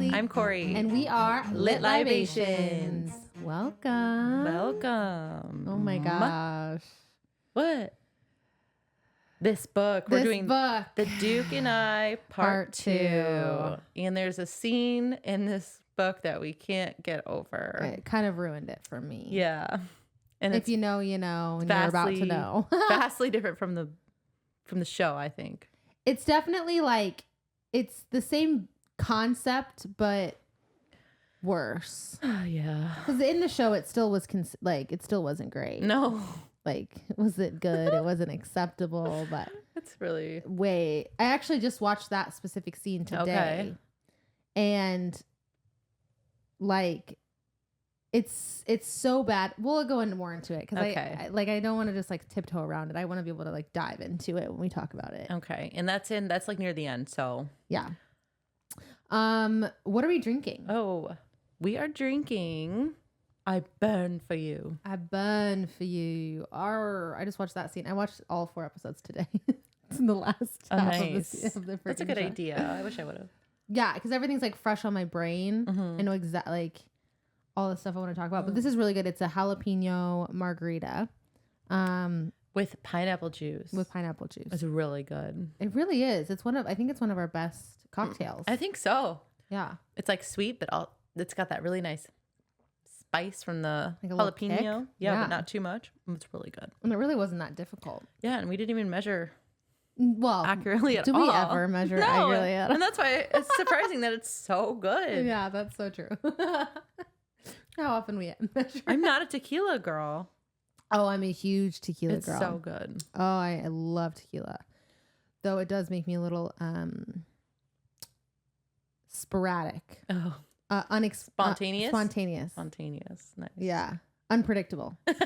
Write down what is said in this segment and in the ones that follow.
Haley. I'm Cori. And we are Lit Libations. Welcome. Welcome. Oh my gosh. What? This book. We're doing book. The Duke and I Part 2. And there's a scene in this book that we can't get over. It kind of ruined it for me. Yeah. And if you know, you know, and you're about to know. Vastly different from the show, I think. It's definitely like, it's the same concept, but worse. Oh, yeah. Because in the show, it still was, it still wasn't great. No. Like, was it good? It wasn't acceptable, but... It's really... Wait, I actually just watched that specific scene today. Okay. And, like, it's so bad. We'll go more into it. Because okay. I don't want to just, like, tiptoe around it. I want to be able to, like, dive into it when we talk about it. Okay. And that's, like, near the end, so... Yeah. What are we drinking? Oh, we are drinking... I burn for you. I burn for you. I just watched that scene. I watched all 4 episodes today. It's in the last half nice. of the That's a good show. idea. I wish I would have. Yeah, because everything's like fresh on my brain. Mm-hmm. I know exactly like all the stuff I want to talk about. But this is really good. It's a jalapeno margarita. With pineapple juice. It's really good. It really is. I think it's one of our best cocktails. I think so. Yeah. It's like sweet, but it's got that really nice spice from the like a jalapeno. Yeah, but not too much. It's really good. And it really wasn't that difficult. Yeah, and we didn't even measure accurately at all. Do we ever measure accurately at all? And that's why it's surprising that it's so good. Yeah, that's so true. How often we measure. I'm not a tequila girl. Oh, I'm a huge tequila girl. It's so good. Oh, I love tequila. Though it does make me a little sporadic. Oh. Spontaneous. Nice. Yeah. Unpredictable. That's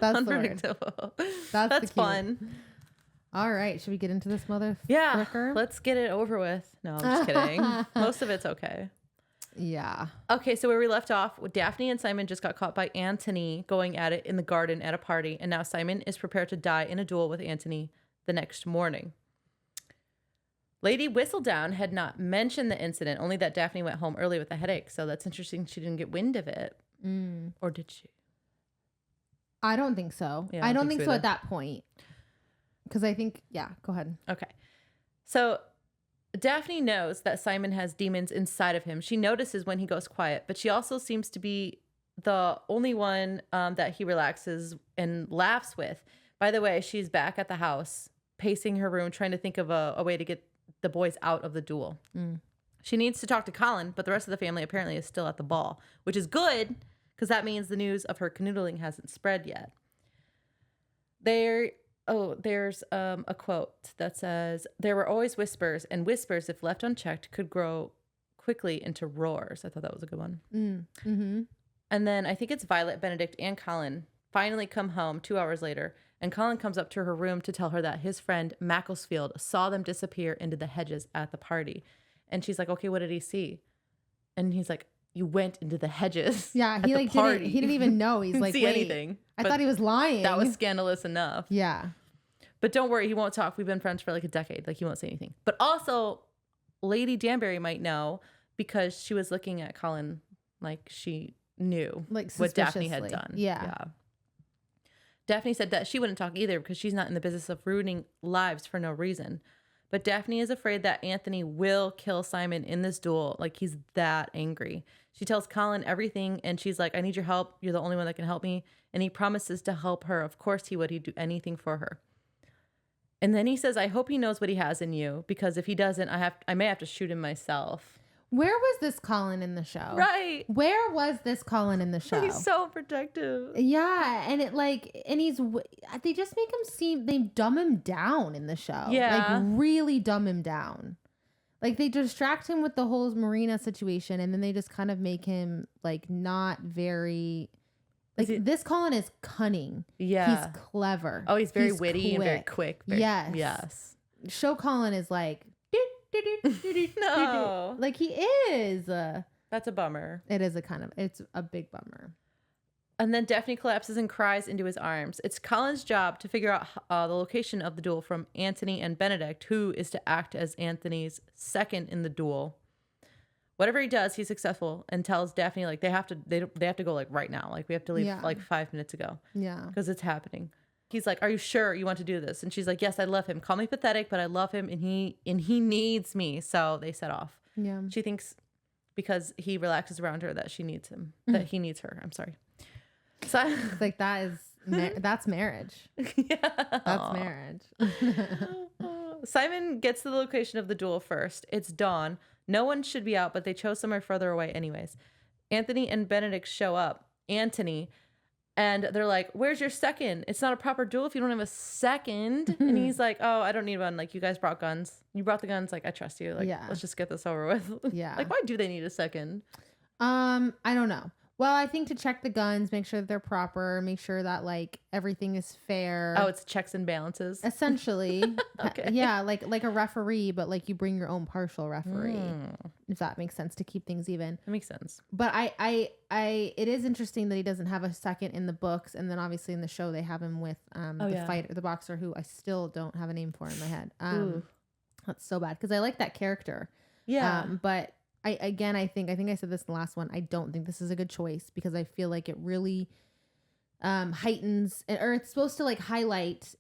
unpredictable. That's fun. All right. Should we get into this mother? Yeah. Fricker? Let's get it over with. No, I'm just kidding. Most of it's okay. Yeah. Okay. So where we left off, Daphne and Simon just got caught by Anthony going at it in the garden at a party. And now Simon is prepared to die in a duel with Anthony the next morning. Lady Whistledown had not mentioned the incident, only that Daphne went home early with a headache. So that's interesting. She didn't get wind of it. Or did she? I don't think so. Yeah, I don't think so at that point. Because I think, yeah, go ahead. Okay. So Daphne knows that Simon has demons inside of him. She notices when he goes quiet, but she also seems to be the only one that he relaxes and laughs with. By the way, she's back at the house, pacing her room, trying to think of a way to get the boys out of the duel. She needs to talk to Colin, but the rest of the family apparently is still at the ball, which is good because that means the news of her canoodling hasn't spread yet. There's a quote that says, "There were always whispers, and whispers, if left unchecked, could grow quickly into roars." I thought that was a good one. Mm-hmm. And then I think it's Violet, Benedict, and Colin finally come home 2 hours later. And Colin comes up to her room to tell her that his friend Macclesfield saw them disappear into the hedges at the party. And she's like, okay, what did he see? And he's like, you went into the hedges. Yeah, he like didn't even know. He's like, see wait, anything. I thought he was lying. That was scandalous enough. Yeah. But don't worry, he won't talk. We've been friends for like a decade. Like he won't say anything. But also, Lady Danbury might know because she was looking at Colin like she knew like what Daphne had done. Yeah. Daphne said that she wouldn't talk either because she's not in the business of ruining lives for no reason. But Daphne is afraid that Anthony will kill Simon in this duel. Like he's that angry. She tells Colin everything and she's like, I need your help. You're the only one that can help me. And he promises to help her. Of course he would. He'd do anything for her. And then he says, I hope he knows what he has in you because if he doesn't, I may have to shoot him myself. Where was this Colin in the show? Right. Where was this Colin in the show? He's so protective. Yeah. And they just make him seem, they dumb him down in the show. Yeah. Like really dumb him down. Like they distract him with the whole Marina situation and then they just kind of make him like not very, like this Colin is cunning. Yeah. He's clever. Oh, he's very witty and very quick. Yes. Show Colin is like, no. Like he is. That's a bummer. It's a big bummer. And then Daphne collapses and cries into his arms. It's Colin's job to figure out the location of the duel from Anthony and Benedict, who is to act as Anthony's second in the duel. whatever he does, he's successful, and tells Daphne like they have to go like right now. Like we have to leave like 5 minutes ago. Yeah. Because it's happening. He's like, "Are you sure you want to do this?" And she's like, "Yes, I love him. Call me pathetic, but I love him, and he needs me." So they set off. Yeah. She thinks because he relaxes around her that she needs him, that he needs her. I'm sorry. So it's like that's marriage. Yeah. That's marriage. Simon gets to the location of the duel first. It's dawn. No one should be out, but they chose somewhere further away anyways. Anthony and Benedict show up. Anthony. And they're like, "Where's your second? It's not a proper duel if you don't have a second." And he's like, "Oh, I don't need one. Like, you guys brought guns. You brought the guns. Like, I trust you. Like, let's just get this over with." Yeah. Like, why do they need a second? I don't know. Well, I think to check the guns, make sure that they're proper, make sure that like everything is fair. Oh, it's checks and balances. Essentially. Okay. Yeah, like a referee, but like you bring your own partial referee. If that makes sense, to keep things even. That makes sense. But I it is interesting that he doesn't have a second in the books, and then obviously in the show they have him with fighter, the boxer who I still don't have a name for in my head. That's so bad because I like that character. Yeah. But I think I said this in the last one. I don't think this is a good choice because I feel like it really heightens, or it's supposed to like highlight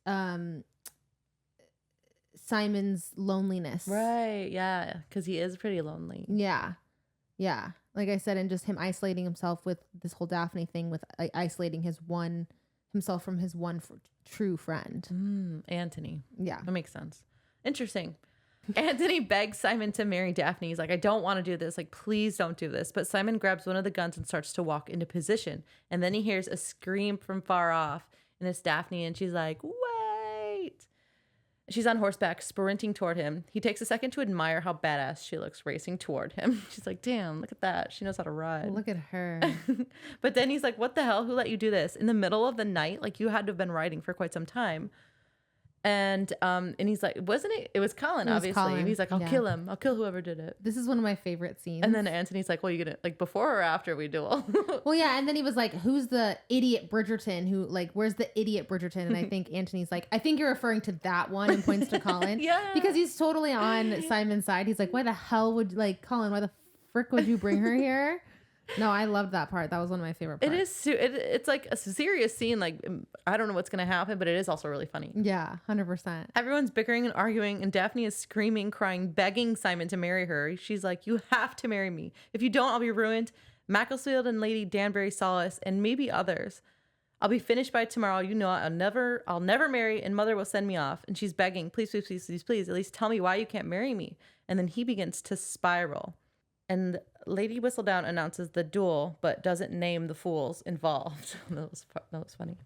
Simon's loneliness. Right. Yeah. Because he is pretty lonely. Yeah. Yeah. Like I said, and just him isolating himself with this whole Daphne thing, with isolating himself from his one true friend. Anthony. Yeah. That makes sense. Interesting. Anthony begs Simon to marry Daphne. He's like, "I don't want to do this. Like, please don't do this." But Simon grabs one of the guns and starts to walk into position. And then he hears a scream from far off. And it's Daphne. And she's like, "Wait." She's on horseback, sprinting toward him. He takes a second to admire how badass she looks racing toward him. She's like, "Damn, look at that. She knows how to ride." Look at her. But then he's like, "What the hell? Who let you do this? In the middle of the night? Like, you had to have been riding for quite some time." And he's like, "Wasn't it? It was Colin, obviously." Colin. And he's like, "I'll kill him. I'll kill whoever did it." This is one of my favorite scenes. And then Anthony's like, "Well, you gonna like before or after we duel?" Well, yeah. And then he was like, "Who's the idiot Bridgerton? Who like, where's the idiot Bridgerton?" And I think Anthony's like, "I think you're referring to that one," and points to Colin. Yeah. Because he's totally on Simon's side. He's like, "Why the hell would like Colin? Why the frick would you bring her here?" No, I loved that part. That was one of my favorite parts. It is. It's like a serious scene. Like, I don't know what's gonna happen, but it is also really funny. Yeah, 100%. Everyone's bickering and arguing, and Daphne is screaming, crying, begging Simon to marry her. She's like, "You have to marry me. If you don't, I'll be ruined. Macclesfield and Lady Danbury saw us, and maybe others. I'll be finished by tomorrow. You know, I'll never marry, and Mother will send me off." And she's begging, "Please, please, please, please, please, at least tell me why you can't marry me." And then he begins to spiral. And Lady Whistledown announces the duel, but doesn't name the fools involved. That was funny.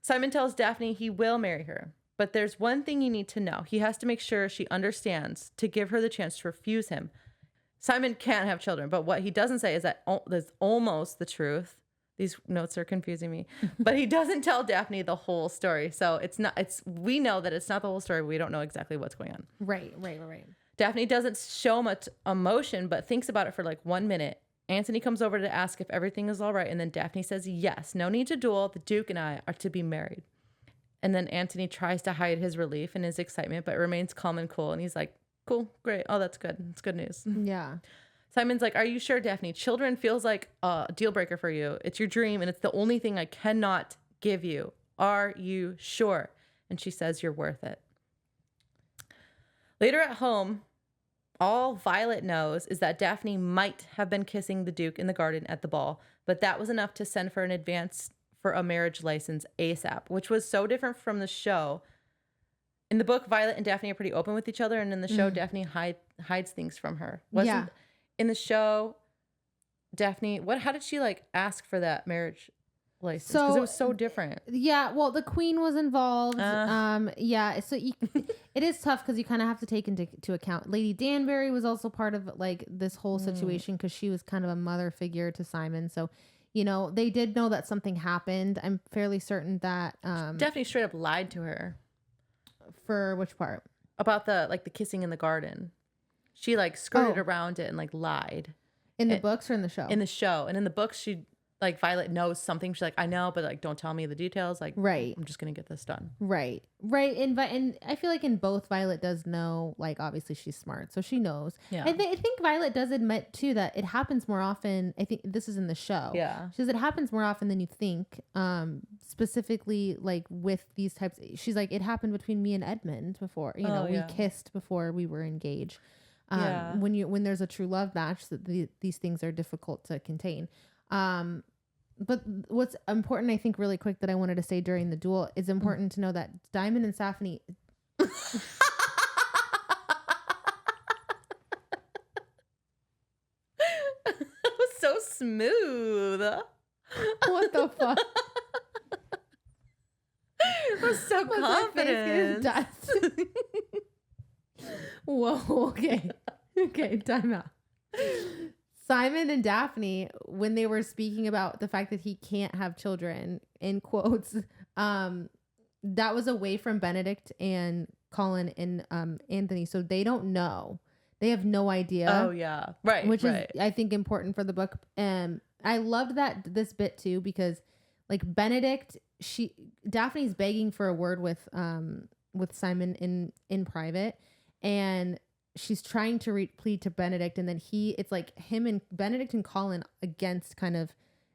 Simon tells Daphne he will marry her, but there's one thing you need to know. He has to make sure she understands to give her the chance to refuse him. Simon can't have children, but what he doesn't say is that that's almost the truth. These notes are confusing me, but he doesn't tell Daphne the whole story. So we know that it's not the whole story. But we don't know exactly what's going on. Right. Daphne doesn't show much emotion, but thinks about it for like 1 minute. Anthony comes over to ask if everything is all right. And then Daphne says, "Yes, no need to duel. The Duke and I are to be married." And then Anthony tries to hide his relief and his excitement, but remains calm and cool. And he's like, "Cool, great. Oh, that's good. It's good news." Yeah. Simon's like, "Are you sure, Daphne? Children feels like a deal breaker for you. It's your dream, and it's the only thing I cannot give you. Are you sure?" And she says, "You're worth it." Later at home, all Violet knows is that Daphne might have been kissing the Duke in the garden at the ball, but that was enough to send for an advance for a marriage license ASAP, which was so different from the show. In the book, Violet and Daphne are pretty open with each other, and in the show, Daphne hides things from her. In the show, Daphne, how did she like ask for that marriage license? Because it was so different. Yeah, well, the Queen was involved. Yeah, so it is tough because you kind of have to take into account. Lady Danbury was also part of like this whole situation because she was kind of a mother figure to Simon. So, you know, they did know that something happened. I'm fairly certain that Daphne straight up lied to her. For which part? About the kissing in the garden. She like skirted around it and like lied. In the books or in the show? In the show. And in the books, like Violet knows something. She's like, I know, but like, don't tell me the details. Like, Right. I'm just going to get this done. Right. And I feel like in both, Violet does know, like, obviously she's smart, so she knows. Yeah. I think Violet does admit too that it happens more often. I think this is in the show. Yeah. She says it happens more often than you think. Specifically like with these types. She's like, it happened between me and Edmund before. You know, we kissed before we were engaged. When there's a true love match, these things are difficult to contain. But what's important, I think, really quick that I wanted to say during the duel is important to know that Diamond and Saphne. It was so smooth. What the fuck? It was so confident. Whoa. Okay. Time out. Simon and Daphne, when they were speaking about the fact that he can't have children, in quotes, that was away from Benedict and Colin and Anthony. So they don't know. They have no idea. Oh, yeah. Right. Which is, I think, important for the book. I loved this bit, too, because, like, Benedict, Daphne's begging for a word with Simon in private. And she's trying to plead to Benedict, and then it's like him and Benedict and Colin against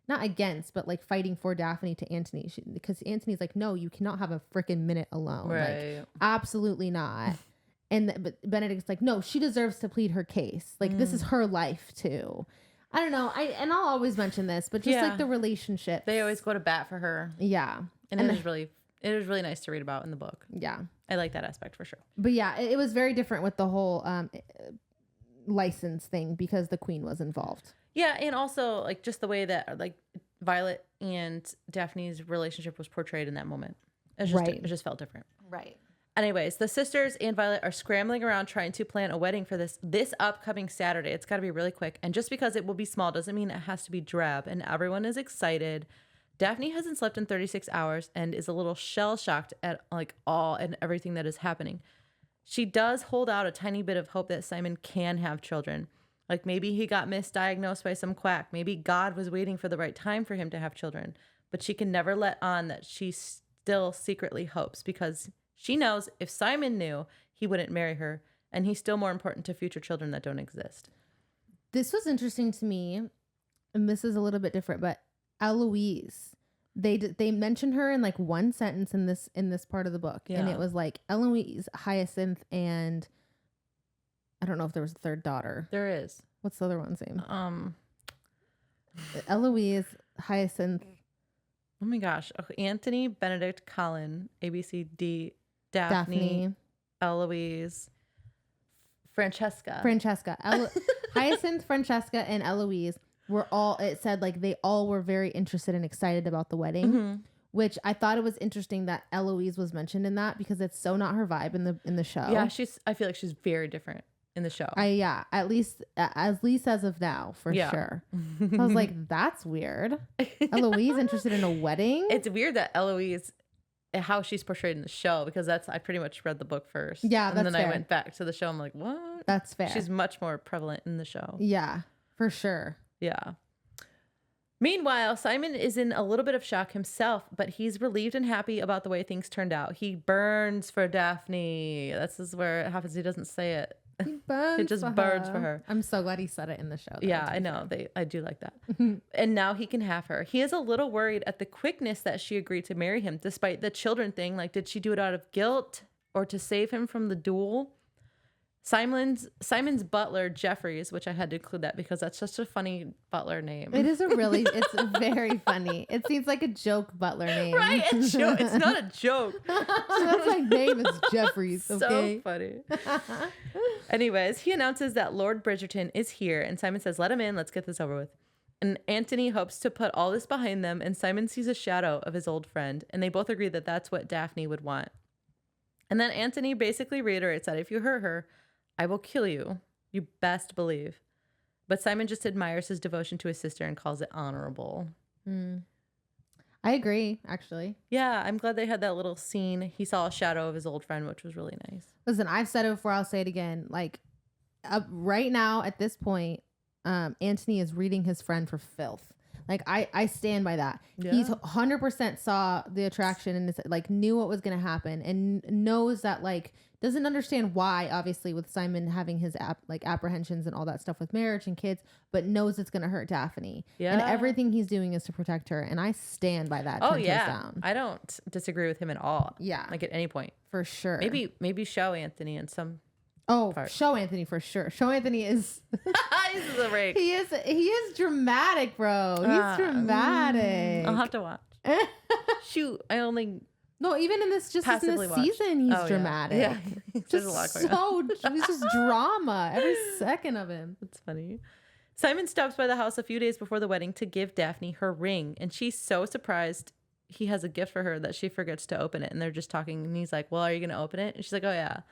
not against, but like fighting for Daphne to Anthony, because Anthony's like, no, you cannot have a freaking minute alone. Right. Like, absolutely not. But Benedict's like, no, she deserves to plead her case. Like, this is her life too. I don't know. I'll always mention this, but just like the relationship. They always go to bat for her. Yeah. And it was really nice to read about in the book. Yeah. I like that aspect for sure. But yeah, it was very different with the whole license thing because the queen was involved. Yeah, and also like just the way that like Violet and Daphne's relationship was portrayed in that moment. It just felt different. Right. Anyways, the sisters and Violet are scrambling around trying to plan a wedding for this upcoming Saturday. It's got to be really quick. And just because it will be small doesn't mean it has to be drab. And everyone is excited. Daphne hasn't slept in 36 hours and is a little shell-shocked at like all and everything that is happening. She does hold out a tiny bit of hope that Simon can have children. Like maybe he got misdiagnosed by some quack. Maybe God was waiting for the right time for him to have children. But she can never let on that she still secretly hopes, because she knows if Simon knew, he wouldn't marry her. And he's still more important to future children that don't exist. This was interesting to me, and this is a little bit different, but Eloise, they mentioned her in like one sentence in this part of the book, and it was like Eloise, Hyacinth, and I don't know if there was a third daughter. There is. What's the other one's name? Eloise, Hyacinth. Oh my gosh! Okay. Anthony, Benedict, Colin, ABCD, Daphne, Eloise, Francesca. Hyacinth, Francesca, and Eloise were all, it said like they all were very interested and excited about the wedding, which I thought it was interesting that Eloise was mentioned in that, because it's so not her vibe in the show. Yeah, I feel like she's very different in the show. At least as of now, for sure. I was like, that's weird. Eloise interested in a wedding? It's weird that Eloise, how she's portrayed in the show, because I pretty much read the book first. Yeah, and that's then fair. I went back to the show. I'm like, what? That's fair. She's much more prevalent in the show. Yeah, for sure. Yeah. Meanwhile, Simon is in a little bit of shock himself, but he's relieved and happy about the way things turned out. He burns for Daphne. This is where it happens. He doesn't say it. It just burns for her. I'm so glad he said it in the show. Yeah, I know. I do like that. And now he can have her. He is a little worried at the quickness that she agreed to marry him, despite the children thing. Like, did she do it out of guilt or to save him from the duel? Simon's butler, Jeffries, which I had to include that because that's such a funny butler name. It's very funny. It seems like a joke butler name. Right? It's not a joke. That's like name is Jeffries. Okay? So funny. Anyways, he announces that Lord Bridgerton is here, and Simon says, let him in. Let's get this over with. And Anthony hopes to put all this behind them, and Simon sees a shadow of his old friend, and they both agree that that's what Daphne would want. And then Anthony basically reiterates that if you hurt her, I will kill you. You best believe. But Simon just admires his devotion to his sister and calls it honorable. I agree, actually. Yeah, I'm glad they had that little scene. He saw a shadow of his old friend, which was really nice. Listen, I've said it before. I'll say it again. Like, right now, at this point, Anthony is reading his friend for filth. Like I stand by that. Yeah. He's 100% saw the attraction and like knew what was going to happen and knows that like doesn't understand why, obviously, with Simon having his apprehensions and all that stuff with marriage and kids, but knows it's going to hurt Daphne. Yeah. And everything he's doing is to protect her. And I stand by that. Oh, 10 toes yeah. down. I don't disagree with him at all. Yeah. Like at any point. For sure. Maybe show Anthony in some. Oh, part. show Anthony for sure. Show Anthony is. He's the rake. He is dramatic, bro. He's dramatic. I'll have to watch. Shoot, I only. No, even in this Passively season, he's Oh, dramatic. Yeah. There's Just a lot going on. he's just drama every second of him. That's funny. Simon stops by the house a few days before the wedding to give Daphne her ring, and she's so surprised he has a gift for her that she forgets to open it. And they're just talking, and he's like, "Well, are you going to open it?" And she's like, "Oh yeah."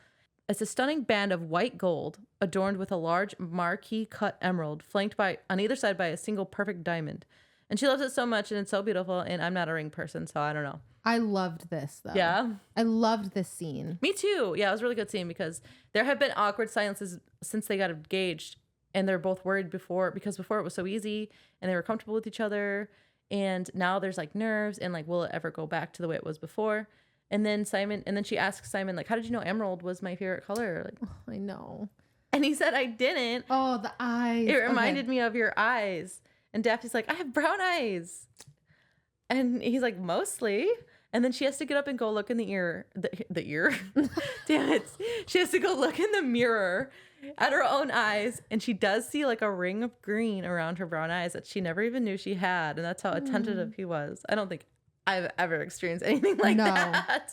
It's a stunning band of white gold adorned with a large marquee cut emerald, flanked by on either side by a single perfect diamond. And she loves it so much, and it's so beautiful. And I'm not a ring person, so I don't know. I loved this though. Yeah. I loved this scene. Me too. Yeah, it was a really good scene because there have been awkward silences since they got engaged, and they're both worried before it was so easy and they were comfortable with each other, and now there's like nerves and like, will it ever go back to the way it was before? And then she asks Simon, like, how did you know emerald was my favorite color? Like, Oh, I know. and he said, I didn't. Oh, the eyes. It reminded me of your eyes. And Daphne's like, I have brown eyes. And he's like, mostly. And then she has to get up and go look in the ear. The ear? Damn it. She has to go look in the mirror at her own eyes. And she does see like a ring of green around her brown eyes that she never even knew she had. And that's how attentive he was. I don't think I've ever experienced anything like that.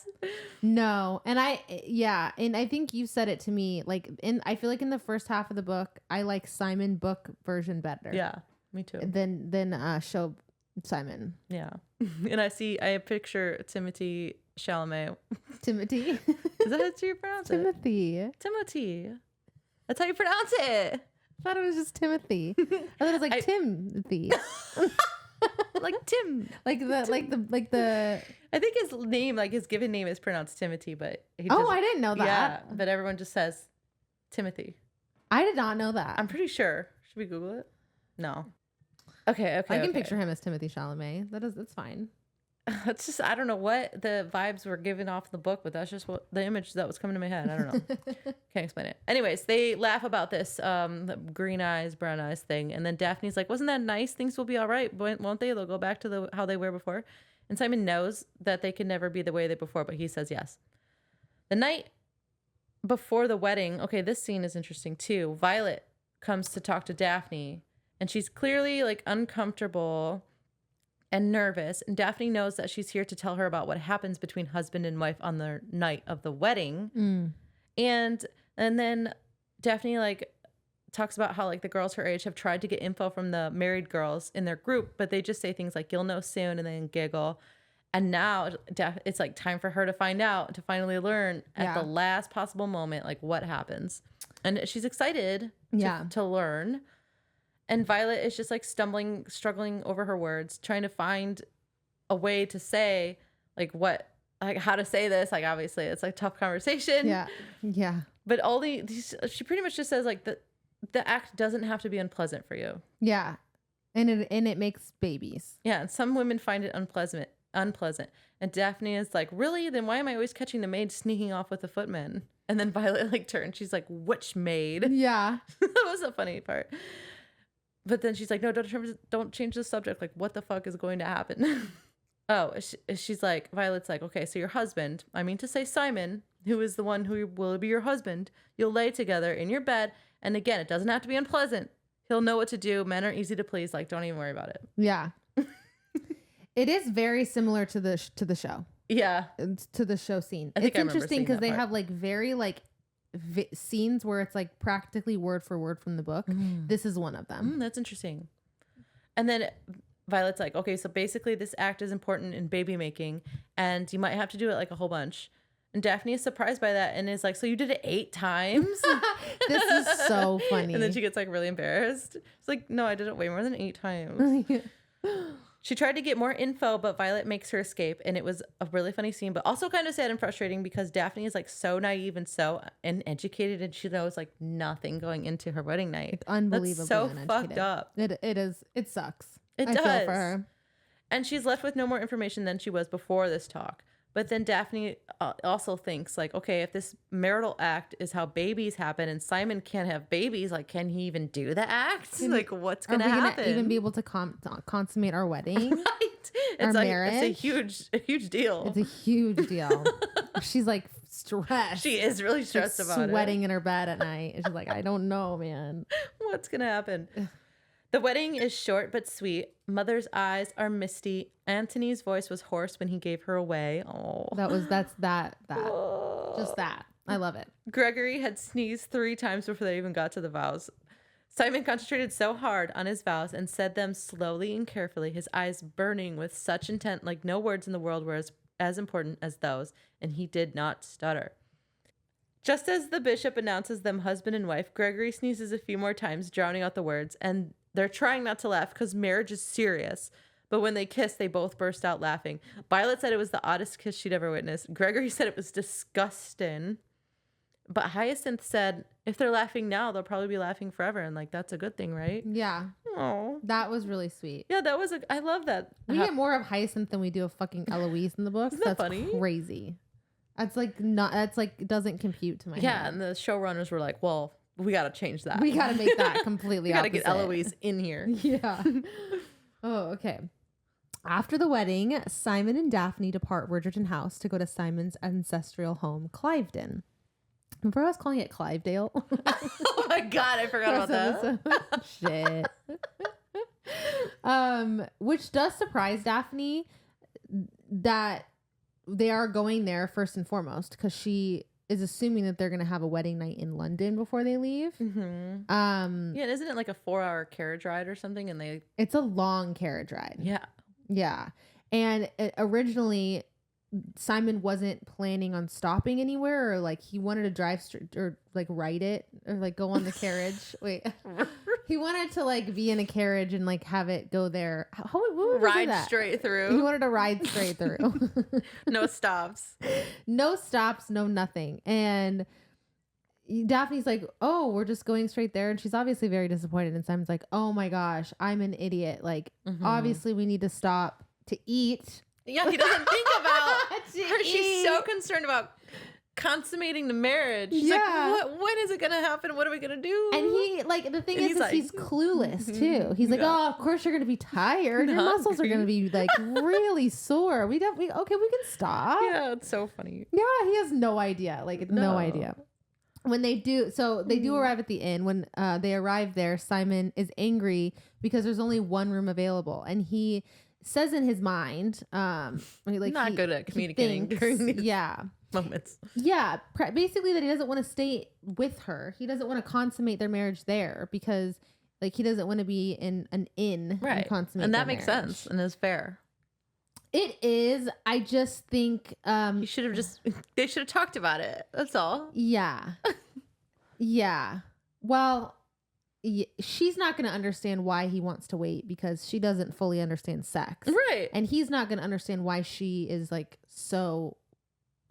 No. And and I think you said it to me, like I feel like in the first half of the book, I like Simon book version better. Yeah, me too. Than show Simon. Yeah. And I picture Timothy Chalamet. Timothy. Is that how you pronounce it? Timothy. That's how you pronounce it. I thought it was just Timothy. I thought it was like Timothy. Like Tim. like the I think his name, like his given name is pronounced Timothy, but I didn't know that. Yeah, but everyone just says Timothy. I did not know that. I'm pretty sure. Should we Google it? No. Okay. I can picture him as Timothy Chalamet. That's fine. It's just, I don't know what the vibes were given off the book, but that's just what the image that was coming to my head. I don't know. Can't explain it. Anyways, they laugh about this the green eyes, brown eyes thing. And then Daphne's like, wasn't that nice? Things will be all right, won't they? They'll go back to how they were before. And Simon knows that they can never be the way they before, but he says yes. The night before the wedding, okay, this scene is interesting too. Violet comes to talk to Daphne, and she's clearly like uncomfortable and nervous, and Daphne knows that she's here to tell her about what happens between husband and wife on the night of the wedding. And then Daphne like talks about how like the girls her age have tried to get info from the married girls in their group, but they just say things like, you'll know soon, and then giggle. And now it's like time for her to find out, to finally learn at the last possible moment, like what happens. And she's excited to learn. And Violet is just like struggling over her words, trying to find a way to say like how to say this. Like, obviously it's like tough conversation. Yeah. But she pretty much just says like the act doesn't have to be unpleasant for you. Yeah. And it makes babies. Yeah. And some women find it unpleasant. And Daphne is like, really? Then why am I always catching the maid sneaking off with the footman? And then Violet like turns. She's like, which maid? Yeah. That was a funny part. But then she's like, no, don't change the subject. Like, what the fuck is going to happen? She's like, Violet's like, okay, so your husband, I mean to say Simon, who is the one who will be your husband, you'll lay together in your bed. And again, it doesn't have to be unpleasant. He'll know what to do. Men are easy to please. Like, don't even worry about it. Yeah. It is very similar to the show. Yeah. To the show scene. It's interesting because they have like very like scenes where it's like practically word for word from the book. This is one of them. That's interesting. And then Violet's like, okay, so basically this act is important in baby making, and you might have to do it like a whole bunch. And Daphne is surprised by that and is like, so you did it 8 times? This is so funny. And then she gets like really embarrassed. It's like, no, I did it way more than 8 times. She tried to get more info, but Violet makes her escape. And it was a really funny scene, but also kind of sad and frustrating because Daphne is like so naive and so uneducated, and she knows like nothing going into her wedding night. It's unbelievable. That's so fucked up. It is. It sucks. It I does. feel for her. And she's left with no more information than she was before this talk. But then Daphne also thinks, like, okay, if this marital act is how babies happen and Simon can't have babies, like, can he even do the act? Like, what's going to happen? Are we going to even be able to consummate our wedding? Right. Our marriage? It's a huge deal. It's a huge deal. She's like stressed. She is really stressed about it. Sweating in her bed at night. And she's like, I don't know, man. What's going to happen? The wedding is short but sweet. Mother's eyes are misty. Antony's voice was hoarse when he gave her away. Oh, that's that. Just that. I love it. Gregory had sneezed 3 times before they even got to the vows. Simon concentrated so hard on his vows and said them slowly and carefully, his eyes burning with such intent, like no words in the world were as important as those, and he did not stutter. Just as the bishop announces them husband and wife, Gregory sneezes a few more times, drowning out the words, and they're trying not to laugh because marriage is serious. But when they kiss, they both burst out laughing. Violet said it was the oddest kiss she'd ever witnessed. Gregory said it was disgusting. But Hyacinth said, if they're laughing now, they'll probably be laughing forever. And like, that's a good thing, right? Yeah. Oh, that was really sweet. Yeah, I love that. We get more of Hyacinth than we do of fucking Eloise in the books. Isn't that funny? Crazy. That's like doesn't compute to my head. Yeah, and the showrunners were like, well, we got to change that. We got to make that completely opposite. We got to get Eloise in here. Yeah. Oh, okay. After the wedding, Simon and Daphne depart Bridgerton House to go to Simon's ancestral home, Cliveden. Remember I was calling it Clivedale? Oh my God, I forgot about that. Shit. Which does surprise Daphne that they are going there first and foremost because she is assuming that they're going to have a wedding night in London before they leave. Mm-hmm. Yeah, and isn't it like a 4-hour carriage ride or something? And it's a long carriage ride. Yeah. Yeah. And originally Simon wasn't planning on stopping anywhere, or like he wanted to drive straight or like ride it or like go on the carriage. Wait, he wanted to like be in a carriage and like have it go there. Ride straight through. He wanted to ride straight through. No stops. No stops, no nothing. And Daphne's like, oh, we're just going straight there. And she's obviously very disappointed. And Simon's like, oh my gosh, I'm an idiot. Like, obviously we need to stop to eat. Yeah, he doesn't think about her. She's so concerned about consummating the marriage. She's like, when is it going to happen? What are we going to do? And he, like, the thing is he's clueless too. He's like, oh, of course you're going to be tired. Your muscles are going to be like really sore. Okay, we can stop. Yeah, it's so funny. Yeah, he has no idea. Like, no idea. When they do, so they do arrive at the inn. When they arrive there, Simon is angry because there's only one room available. And he says in his mind, not good at communicating during these moments. Yeah, basically that he doesn't want to stay with her. He doesn't want to consummate their marriage there because, like, he doesn't want to be in an inn, right? And consummate, and that makes sense and is fair. It is. I just think they should have talked about it. That's all. Yeah, yeah. Well. She's not going to understand why he wants to wait because she doesn't fully understand sex. Right. And he's not going to understand why she is like so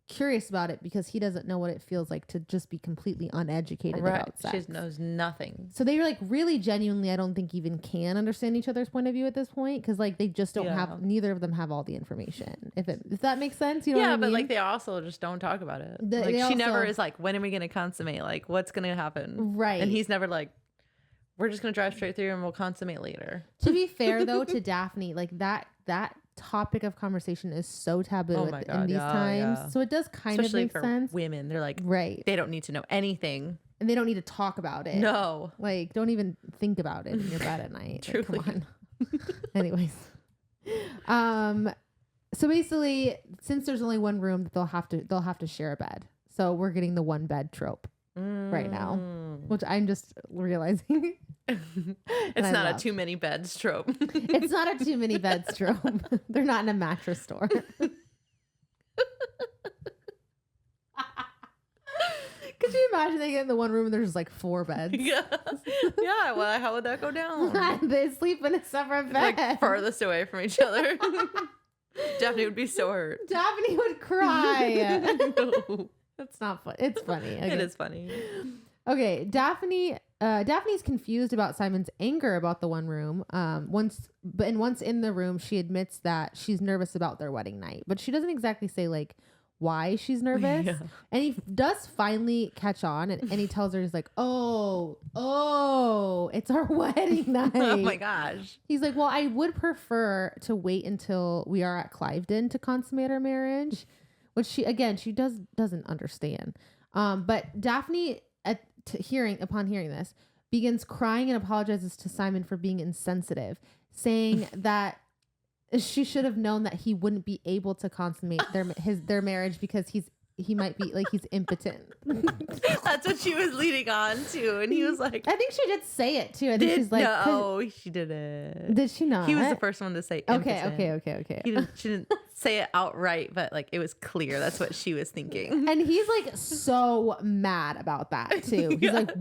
curious about it because he doesn't know what it feels like to just be completely uneducated about sex. She knows nothing. So they were like really genuinely, I don't think even can understand each other's point of view at this point because like they just don't have, neither of them have all the information. If that makes sense, you know what I mean? But like they also just don't talk about it. She never is like, when are we going to consummate? Like what's going to happen? Right. And he's never like, we're just going to drive straight through and we'll consummate later. To be fair, though, to Daphne, like that topic of conversation is so taboo in these times. Yeah. So it does kind of make sense. Women, they're like, right. They don't need to know anything. And they don't need to talk about it. No. Like, don't even think about it in your bed at night. Truly. Like, come on. Anyways. So basically, since there's only one room, they'll have to share a bed. So we're getting the one bed trope right now, which I'm just realizing. It's not a too many beds trope. It's not a too many beds trope. They're not in a mattress store. Could you imagine they get in the one room and there's just like 4 beds? Yeah. Well, how would that go down? They sleep in a separate bed, like furthest away from each other. Daphne would be so hurt. Daphne would cry. No. That's not fun. It's funny. Okay. It is funny. Okay, Daphne Daphne's confused about Simon's anger about the one room. Once in the room, she admits that she's nervous about their wedding night, but she doesn't exactly say like why she's nervous. Yeah. And he does finally catch on, and he tells her, he's like, oh, it's our wedding night. Oh my gosh. He's like, well, I would prefer to wait until we are at Cliveden to consummate our marriage, which she doesn't understand. But Daphne, upon hearing this, begins crying and apologizes to Simon for being insensitive, saying that she should have known that he wouldn't be able to consummate their marriage because he might be like, he's impotent. That's what she was leading on to, and he was like, I think she did say it too. I think she's like, no, she didn't. Did she not? He was the first one to say impotent. Okay. She didn't say it outright, but like it was clear that's what she was thinking. And he's like so mad about that too. He's like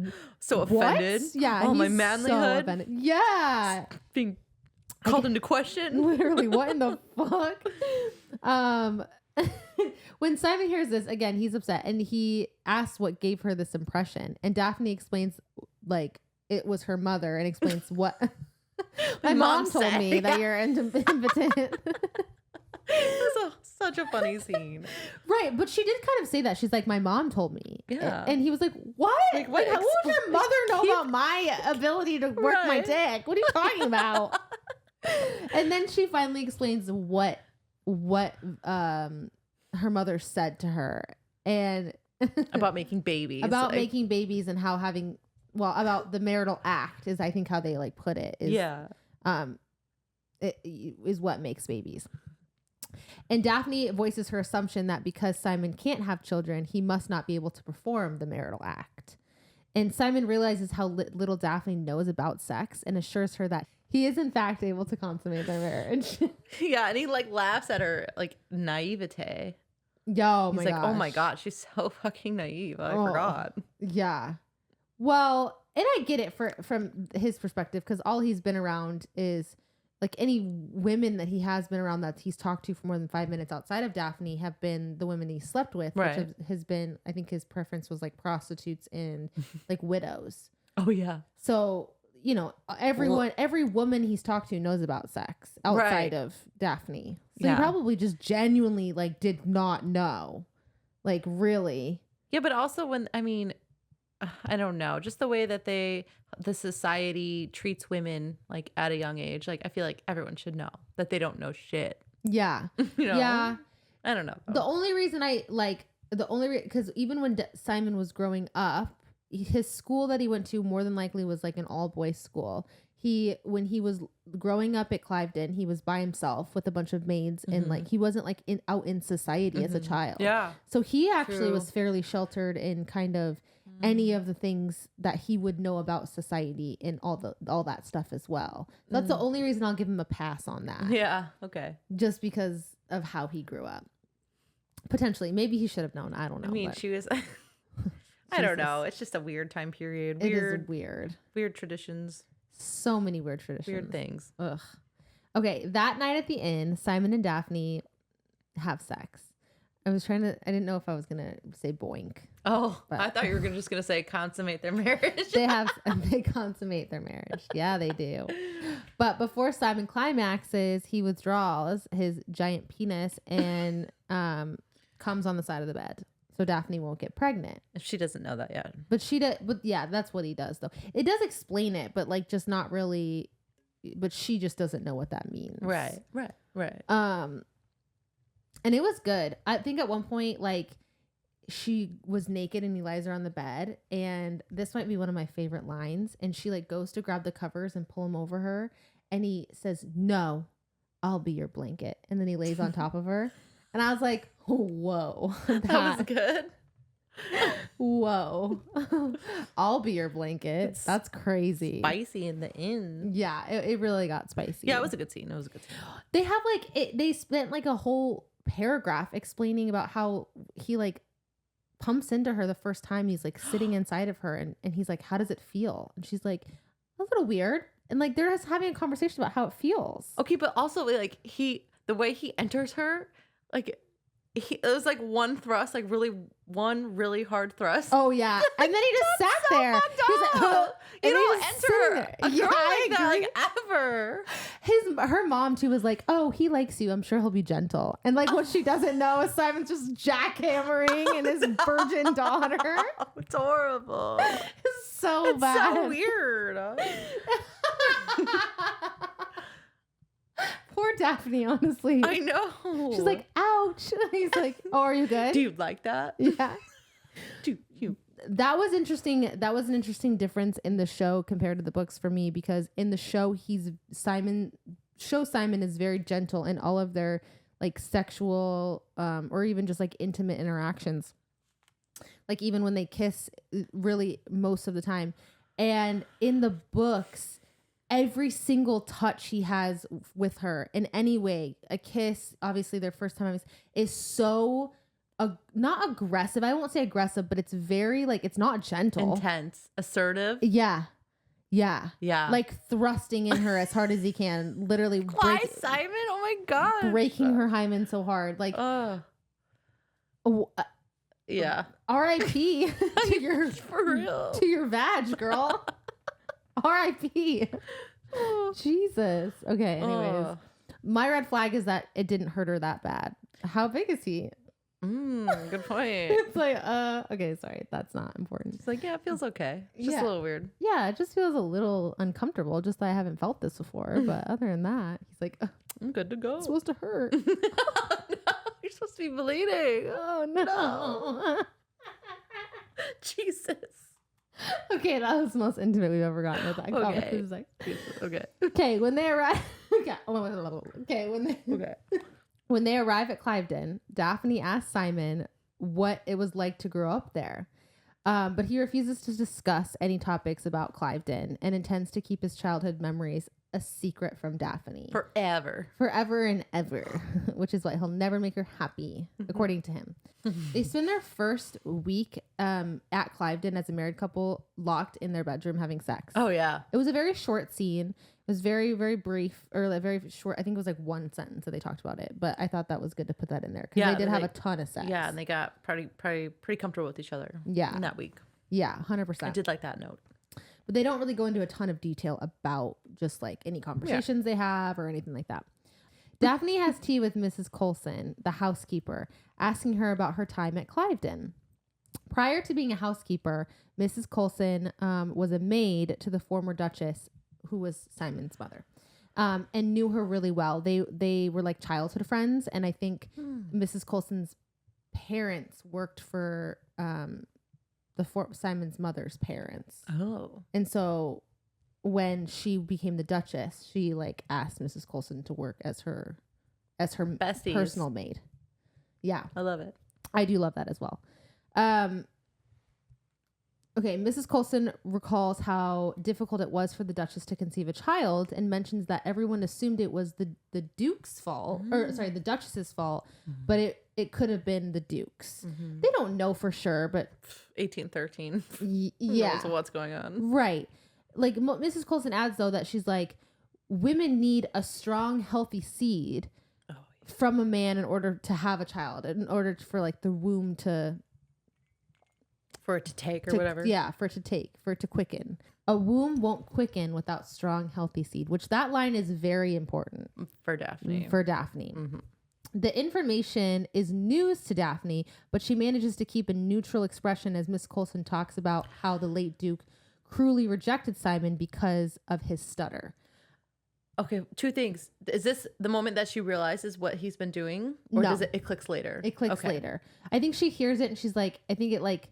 so offended. What? Yeah. Oh, my manlyhood. So yeah. Being called into question. Literally, what in the fuck? When Simon hears this, again, he's upset and he asks what gave her this impression. And Daphne explains like it was her mother and explains what my mom told me that you're impotent. Such a funny scene. Right. But she did kind of say that. She's like, my mom told me. Yeah. And he was like, what? Like, what would your mother know about my ability to work my dick? What are you talking about? And then she finally explains what her mother said to her and about making babies, making babies and how about the marital act is I think how they like put it is, it is what makes babies. And Daphne voices her assumption that because Simon can't have children, he must not be able to perform the marital act. And Simon realizes how little Daphne knows about sex and assures her that he is in fact able to consummate their marriage. Yeah, and he like laughs at her like naivete. He's like, oh my god, she's so fucking naive. I forgot. Yeah. Well, and I get it from his perspective because all he's been around is like any women that he has been around that he's talked to for more than 5 minutes outside of Daphne have been the women he slept with, right. Which has been, I think his preference was like prostitutes and like widows. Oh yeah. So, you know, every woman he's talked to knows about sex outside of Daphne. So he probably just genuinely like did not know, like really. Yeah, but also I don't know, just the way that the society treats women like at a young age. Like I feel like everyone should know that they don't know shit. Yeah. You know? Yeah. I don't know. The only reason because even when Simon was growing up, his school that he went to more than likely was like an all boys school. When he was growing up at Cliveden, he was by himself with a bunch of maids and like he wasn't like out in society as a child. Yeah. So he actually was fairly sheltered in kind of any of the things that he would know about society and all that stuff as well. That's the only reason I'll give him a pass on that. Yeah. Okay. Just because of how he grew up. Potentially. Maybe he should have known. I don't know. I mean, she was I don't know. It's just a weird time period. Weird. It is weird. Weird traditions. So many weird traditions. Weird things. Ugh. Okay. That night at the inn, Simon and Daphne have sex. I didn't know if I was going to say boink. Oh, I thought you were just going to say consummate their marriage. They consummate their marriage. Yeah, they do. But before Simon climaxes, he withdraws his giant penis and comes on the side of the bed. So Daphne won't get pregnant. She doesn't know that yet. But yeah, that's what he does though. It does explain it, but like just not really, but she just doesn't know what that means. Right. And it was good. I think at one point, like she was naked and he lies her on the bed. And this might be one of my favorite lines. And she like goes to grab the covers and pull them over her. And he says, "No, I'll be your blanket." And then he lays on top of her. And I was like, whoa. That was good. Whoa. I'll be your blanket. That's crazy. Spicy in the end. Yeah, it really got spicy. Yeah, it was a good scene. They have they spent like a whole paragraph explaining about how he like pumps into her the first time he's like sitting inside of her. And he's like, "How does it feel?" And she's like, "A little weird." And like they're just having a conversation about how it feels. Okay, but also like the way he enters her, like it was like one thrust, like one really hard thrust. Oh yeah, and then he just sat so there. He's like, oh, you and don't just sitting enter there. a girl Yeah, like that, agree. like ever. Her mom too was like, oh, he likes you. I'm sure he'll be gentle. And like what she doesn't know is Simon's just jackhammering and his virgin daughter. Oh, it's horrible. It's so bad. So weird. Poor Daphne, honestly. I know. She's like, ouch. He's like, oh, are you good? Do you like that? Yeah. Do you? That was interesting. That was an interesting difference in the show compared to the books for me, because in the show, Simon is very gentle in all of their like sexual or even just like intimate interactions. Like even when they kiss, really most of the time. And in the books, every single touch he has with her in any way, a kiss, obviously their first time, is so not aggressive. I won't say aggressive, but it's very like, it's not gentle. Intense. Assertive. Yeah. Yeah. Yeah. Like thrusting in her as hard as he can. Literally. Why, Simon? Oh my God. Breaking her hymen so hard. Like, yeah. R.I.P. to your, for real. to your vag, girl. R.I.P. Jesus. Okay. Anyways, my red flag is that it didn't hurt her that bad. How big is he? Good point. It's like, okay, sorry, that's not important. It's like, yeah, it feels okay. It's just a little weird. Yeah, it just feels a little uncomfortable. Just that I haven't felt this before. But other than that, he's like, I'm good to go. It's supposed to hurt. No, you're supposed to be bleeding. Oh no. Jesus. Okay, that was the most intimate we've ever gotten with that conversation. Like, Okay. Okay, when they arrive. When they arrive at Cliveden, Daphne asks Simon what it was like to grow up there. But he refuses to discuss any topics about Cliveden and intends to keep his childhood memories a secret from Daphne. Forever and ever, which is why he'll never make her happy, according to him. They spend their first week at Cliveden as a married couple locked in their bedroom having sex. Oh, yeah. It was a very short scene. It was very, very brief, or like very short. I think it was like one sentence that they talked about it, but I thought that was good to put that in there because they did have a ton of sex. Yeah, and they got pretty comfortable with each other. Yeah, in that week. Yeah, 100%. I did like that note, but they don't really go into a ton of detail about just like any conversations they have or anything like that. Daphne has tea with Mrs. Coulson, the housekeeper, asking her about her time at Cliveden. Prior to being a housekeeper, Mrs. Coulson was a maid to the former Duchess, who was Simon's mother, and knew her really well. They were like childhood friends, and I think Mrs. Coulson's parents worked for Simon's mother's parents. Oh, and so when she became the Duchess, she like asked Mrs. Coulson to work as her besties. Personal maid. Yeah, I love it. I do love that as well. Okay, Mrs. Coulson recalls how difficult it was for the Duchess to conceive a child and mentions that everyone assumed it was the Duke's fault, the Duchess's fault, but it could have been the Duke's. They don't know for sure, but 1813. Yeah. So what's going on? Right. Like Mrs. Coulson adds though that she's like, women need a strong, healthy seed from a man in order to have a child, in order for like the womb to... For it to take or whatever. Yeah, for it to quicken. A womb won't quicken without strong, healthy seed, which that line is very important. For Daphne. Mm-hmm. The information is news to Daphne, but she manages to keep a neutral expression as Miss Coulson talks about how the late Duke cruelly rejected Simon because of his stutter. Okay, two things. Is this the moment that she realizes what he's been doing? Or No. does it clicks later? It clicks later. I think she hears it and she's like, I think it like...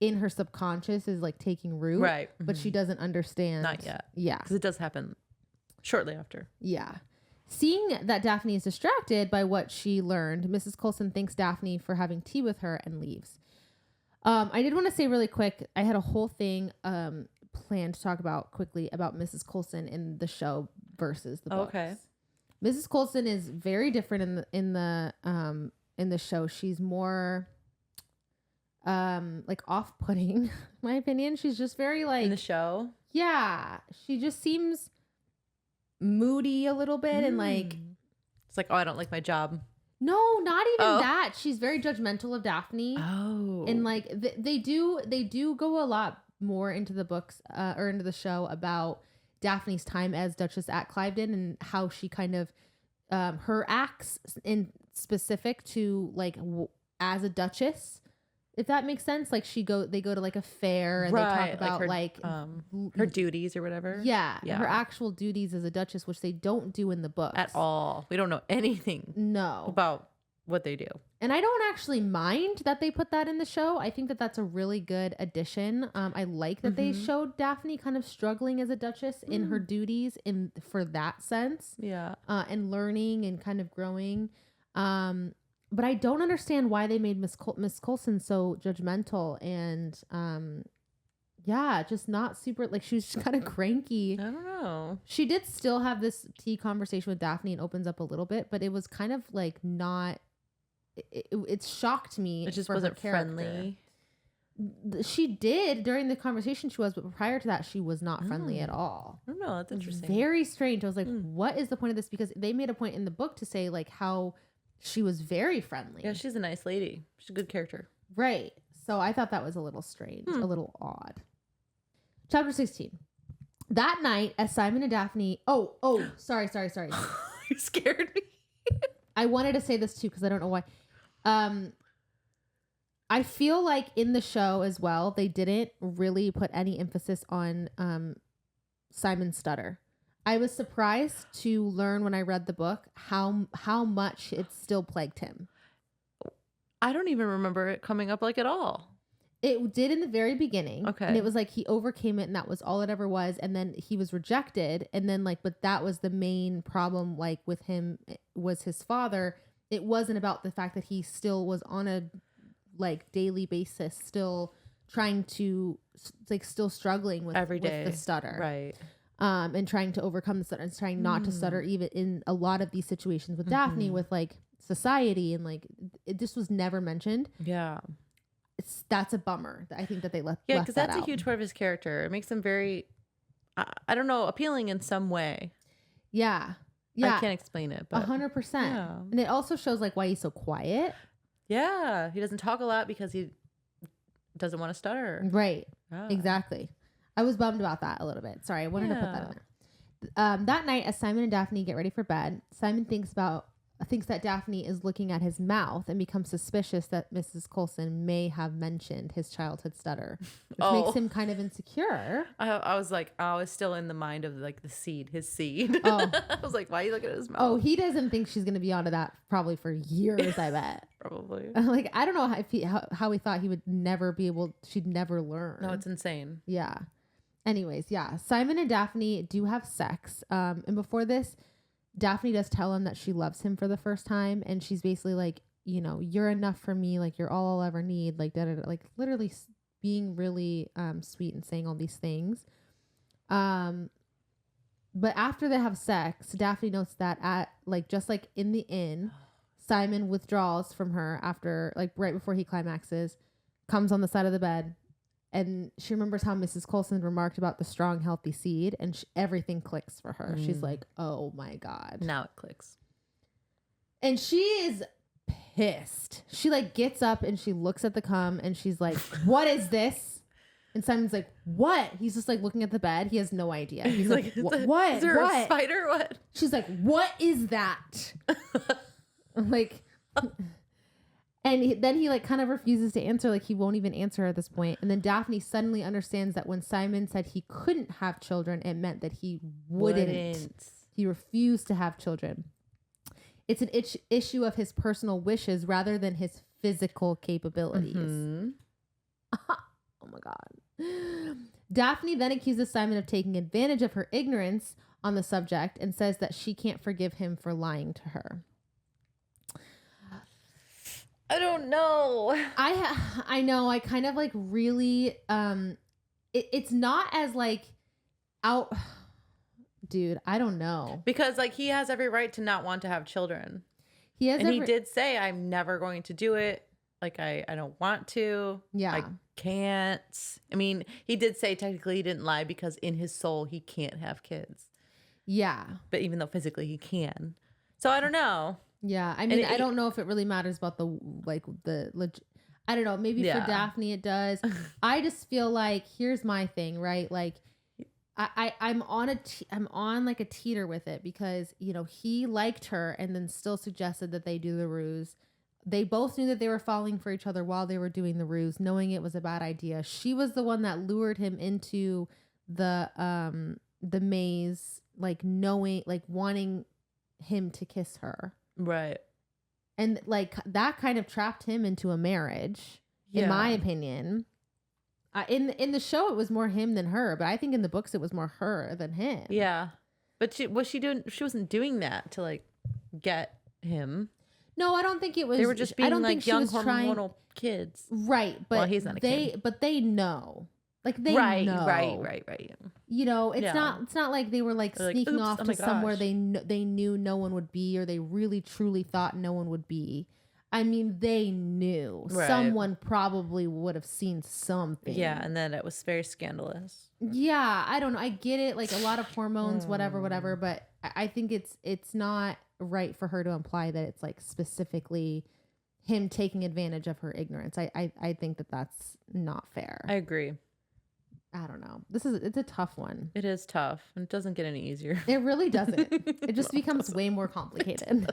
in her subconscious is like taking root, right? But she doesn't understand. Not yet. Yeah, because it does happen shortly after. Yeah. Seeing that Daphne is distracted by what she learned, Mrs. Coulson thanks Daphne for having tea with her and leaves. I did want to say really quick, I had a whole thing planned to talk about quickly about Mrs. Coulson in the show versus the books. Okay. Mrs. Coulson is very different in the show. She's more like off-putting, in my opinion. She's just very like... In the show? Yeah. She just seems moody a little bit and like... It's like, oh, I don't like my job. No, not even that. She's very judgmental of Daphne. Oh. And like they do go a lot more into the books or into the show about Daphne's time as Duchess at Cliveden and how she kind of her acts in specific to like as a duchess, if that makes sense. Like they go to like a fair and they talk about her duties or whatever. Yeah, her actual duties as a duchess, which they don't do in the books at all. We don't know anything about what they do. And I don't actually mind that they put that in the show. I think that that's a really good addition. I like that they showed Daphne kind of struggling as a duchess in her duties for that sense. Yeah. And learning and kind of growing. But I don't understand why they made Miss Coulson so judgmental and just not super, like she was just kind of cranky. I don't know. She did still have this tea conversation with Daphne and opens up a little bit, but it was kind of like not. It shocked me. It just wasn't friendly. She did during the conversation she was, but prior to that she was not friendly at all. I don't know. That's interesting. Very strange. I was like, what is the point of this? Because they made a point in the book to say like how she was very friendly. Yeah, she's a nice lady. She's a good character. Right. So I thought that was a little strange, a little odd. Chapter 16. That night, as Simon and Daphne... Oh, sorry. You scared me. I wanted to say this too because I don't know why. I feel like in the show as well, they didn't really put any emphasis on Simon's stutter. I was surprised to learn when I read the book how much it still plagued him. I don't even remember it coming up like at all. It did in the very beginning. Okay. And it was like he overcame it and that was all it ever was. And then he was rejected. And then but that was the main problem like with him was his father. It wasn't about the fact that he still was on a like daily basis, still trying to like still struggling with every day with the stutter. Right. And trying to overcome the stutter and trying not to stutter even in a lot of these situations with Daphne with like society and like it just was never mentioned. Yeah. That's a bummer. I think that they left. Yeah, because that's a huge part of his character. It makes him very, I don't know, appealing in some way. Yeah. I can't explain it, but 100%. Yeah. And it also shows like why he's so quiet. Yeah, he doesn't talk a lot because he doesn't want to stutter. Right. Oh. Exactly. I was bummed about that a little bit. Sorry, I wanted to put that in there. That night, as Simon and Daphne get ready for bed, Simon thinks that Daphne is looking at his mouth and becomes suspicious that Mrs. Coulson may have mentioned his childhood stutter, which makes him kind of insecure. I was like, I was still in the mind of like his seed. Oh. I was like, why are you looking at his mouth? Oh, he doesn't think she's going to be onto that probably for years, I bet. Probably. Like, I don't know how he thought he would never she'd never learn. No, it's insane. Yeah. Anyways, yeah. Simon and Daphne do have sex. And before this, Daphne does tell him that she loves him for the first time. And she's basically like, you know, you're enough for me. Like, you're all I'll ever need. Like, like literally being really sweet and saying all these things. But after they have sex, Daphne notes that just like in the inn, Simon withdraws from her after, like, right before he climaxes, comes on the side of the bed. And she remembers how Mrs. Coulson remarked about the strong, healthy seed, and everything clicks for her. She's like, oh my God. Now it clicks. And she is pissed. She like gets up and she looks at the cum and she's like, what is this? And Simon's like, what? He's just like looking at the bed. He has no idea. He's like, what? Is there a spider? What? She's like, what is that? Like... And then he like kind of refuses to answer, like he won't even answer her at this point. And then Daphne suddenly understands that when Simon said he couldn't have children, it meant that he wouldn't. He refused to have children. It's an issue of his personal wishes rather than his physical capabilities. Mm-hmm. Oh my God. Daphne then accuses Simon of taking advantage of her ignorance on the subject and says that she can't forgive him for lying to her. I don't know. I know. I kind of like really, it's not as like out, dude, I don't know. Because like he has every right to not want to have children. He did say, I'm never going to do it. Like I don't want to. Yeah. I can't. I mean, he did say technically he didn't lie because in his soul he can't have kids. Yeah. But even though physically he can. So I don't know. Yeah, I mean, I don't know if it really matters about I don't know. Maybe for Daphne it does. I just feel like here's my thing, right? Like, I'm on like a teeter with it because he liked her and then still suggested that they do the ruse. They both knew that they were falling for each other while they were doing the ruse, knowing it was a bad idea. She was the one that lured him into the maze, like knowing, like wanting him to kiss her. Right. And like that kind of trapped him into a marriage, in my opinion. In the show, it was more him than her, but I think in the books it was more her than him. Yeah, but she wasn't doing that to like get him. No, I don't think it was. They were just being like young hormonal kids, right? But well, he's not a kid. But they know, like they know, right. It's not like they were like sneaking off to somewhere they knew no one would be, or they really truly thought no one would be. I mean, they knew someone probably would have seen something. Yeah, and then it was very scandalous. Yeah, I don't know. I get it, like a lot of hormones, whatever. But I think it's not right for her to imply that it's like specifically him taking advantage of her ignorance. I think that's not fair. I agree. I don't know. It's a tough one. It is tough, and it doesn't get any easier. It really doesn't. It just becomes way more complicated.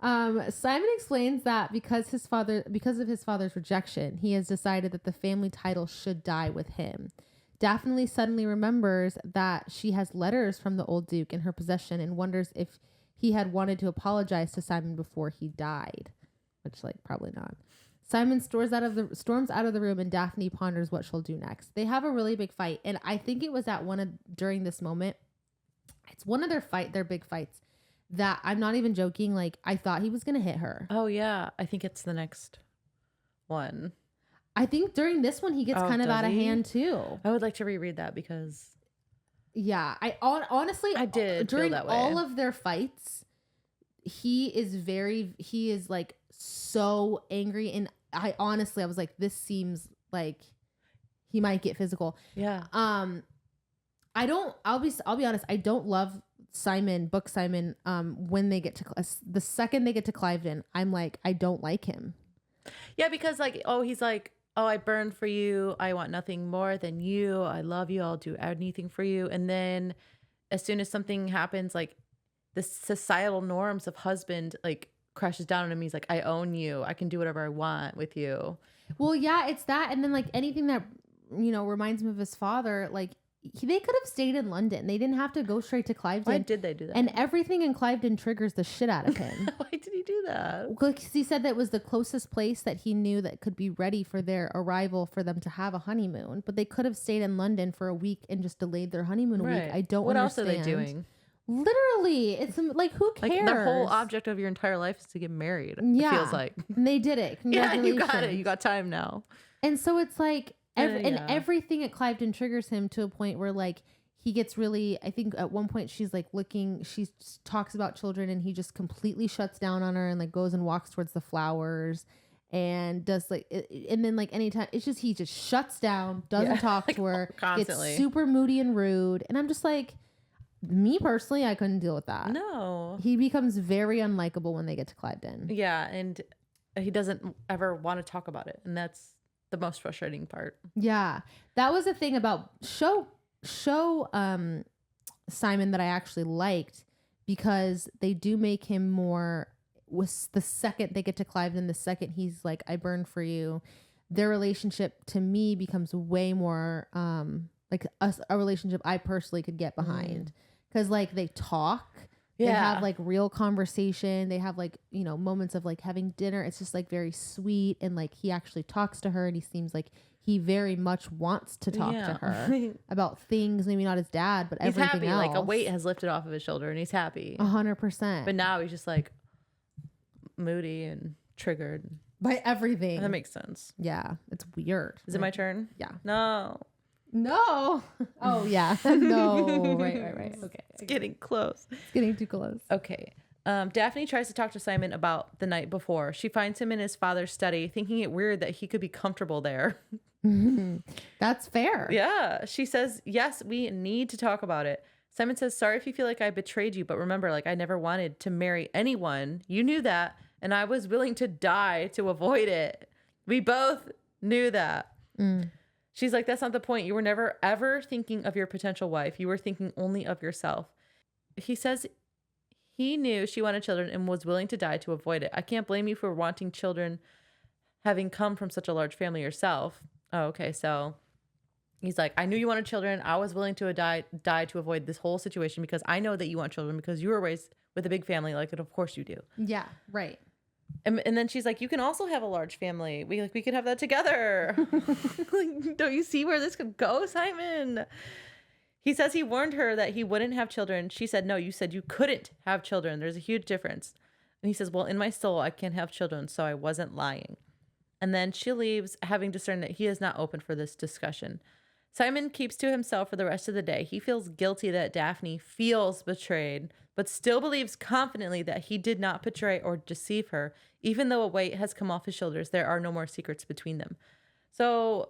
Simon explains that because of his father's rejection, he has decided that the family title should die with him. Daphne suddenly remembers that she has letters from the old Duke in her possession and wonders if he had wanted to apologize to Simon before he died, which like probably not. Simon storms out of the room, and Daphne ponders what she'll do next. They have a really big fight, and I think it was during this moment. It's one of their big fights that I'm not even joking. Like, I thought he was gonna hit her. Oh yeah, I think it's the next one. I think during this one he gets kind of out of hand too. I would like to reread that because honestly I did during feel that way. all of their fights he is like so angry, and I was like, this seems like he might get physical. Yeah. I'll be honest, I don't love Simon when they get to the second they get to Cliveden, I'm like, I don't like him. Yeah, because he's like, oh, I burned for you, I want nothing more than you, I love you, I'll do anything for you. And then as soon as something happens, like the societal norms of husband like crashes down on him, he's like, I own you, I can do whatever I want with you. Well, yeah, it's that. And then like anything that reminds him of his father, like they could have stayed in London. They didn't have to go straight to Cliveden. Why did they do that? And everything in Cliveden triggers the shit out of him. Why did he do that? Because he said that was the closest place that he knew that could be ready for their arrival for them to have a honeymoon. But they could have stayed in London for a week and just delayed their honeymoon a week. I don't understand. What else are they doing? Literally, it's like, who cares? Like, the whole object of your entire life is to get married. Yeah, it feels like. And they did it. Congratulations. Yeah, you got it. You got time now. And so it's like, and everything at Cliveden triggers him to a point where like he gets really, I think at one point she talks about children, and he just completely shuts down on her and like goes and walks towards the flowers and does like, and then like anytime he just shuts down, doesn't talk to her, constantly gets super moody and rude. And I'm just like, me personally, I couldn't deal with that. No. He becomes very unlikable when they get to Cliveden. Yeah, and he doesn't ever want to talk about it, and that's the most frustrating part. Yeah, that was the thing about show Simon that I actually liked, because they do make him more. Was the second they get to Cliveden, the second he's like, I burned for you, their relationship to me becomes way more like a relationship I personally could get behind. Because like they talk, they have like real conversation, they have like moments of like having dinner. It's just like very sweet, and like he actually talks to her, and he seems like he very much wants to talk to her about things, maybe not his dad, but he's everything happy. else. Like a weight has lifted off of his shoulder, and he's happy 100%. But now he's just like moody and triggered by everything. That makes sense. Yeah, it's weird. Is it my turn? Yeah. No. Oh yeah. No. Right. Okay. It's getting close. It's getting too close. Okay. Daphne tries to talk to Simon about the night before. She finds him in his father's study, thinking it weird that he could be comfortable there. That's fair. Yeah. She says, yes, we need to talk about it. Simon says, sorry if you feel like I betrayed you, but remember, like, I never wanted to marry anyone. You knew that, and I was willing to die to avoid it. We both knew that. She's like, that's not the point. You were never, ever thinking of your potential wife. You were thinking only of yourself. He says he knew she wanted children and was willing to die to avoid it. I can't blame you for wanting children, having come from such a large family yourself. Oh, okay. So he's like, I knew you wanted children. I was willing to die to avoid this whole situation because I know that you want children because you were raised with a big family. Like, of course you do. Yeah, right. And then she's like, you can also have a large family. We could have that together. Like, don't you see where this could go, Simon? He says he warned her that he wouldn't have children. She said, no, you said you couldn't have children. There's a huge difference. And he says, well, in my soul, I can't have children, so I wasn't lying. And then she leaves, having discerned that he is not open for this discussion. Simon keeps to himself for the rest of the day. He feels guilty that Daphne feels betrayed, but still believes confidently that he did not betray or deceive her. Even though a weight has come off his shoulders, there are no more secrets between them. So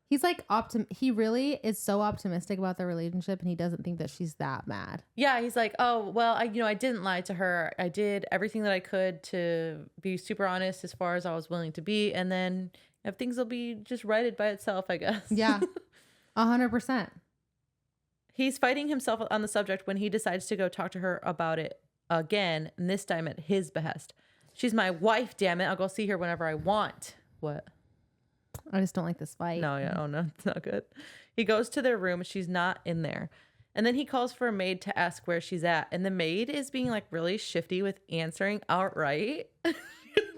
he's like he really is so optimistic about their relationship, and he doesn't think that she's that mad. Yeah, he's like, oh, well, I didn't lie to her. I did everything that I could to be super honest as far as I was willing to be. And then things will be just righted by itself, I guess. Yeah, 100%. He's fighting himself on the subject when he decides to go talk to her about it again, and this time at his behest. She's my wife, damn it. I'll go see her whenever I want. What? I just don't like this fight. No, yeah. Oh, no, it's not good. He goes to their room. She's not in there. And then he calls for a maid to ask where she's at. And the maid is being like really shifty with answering outright. It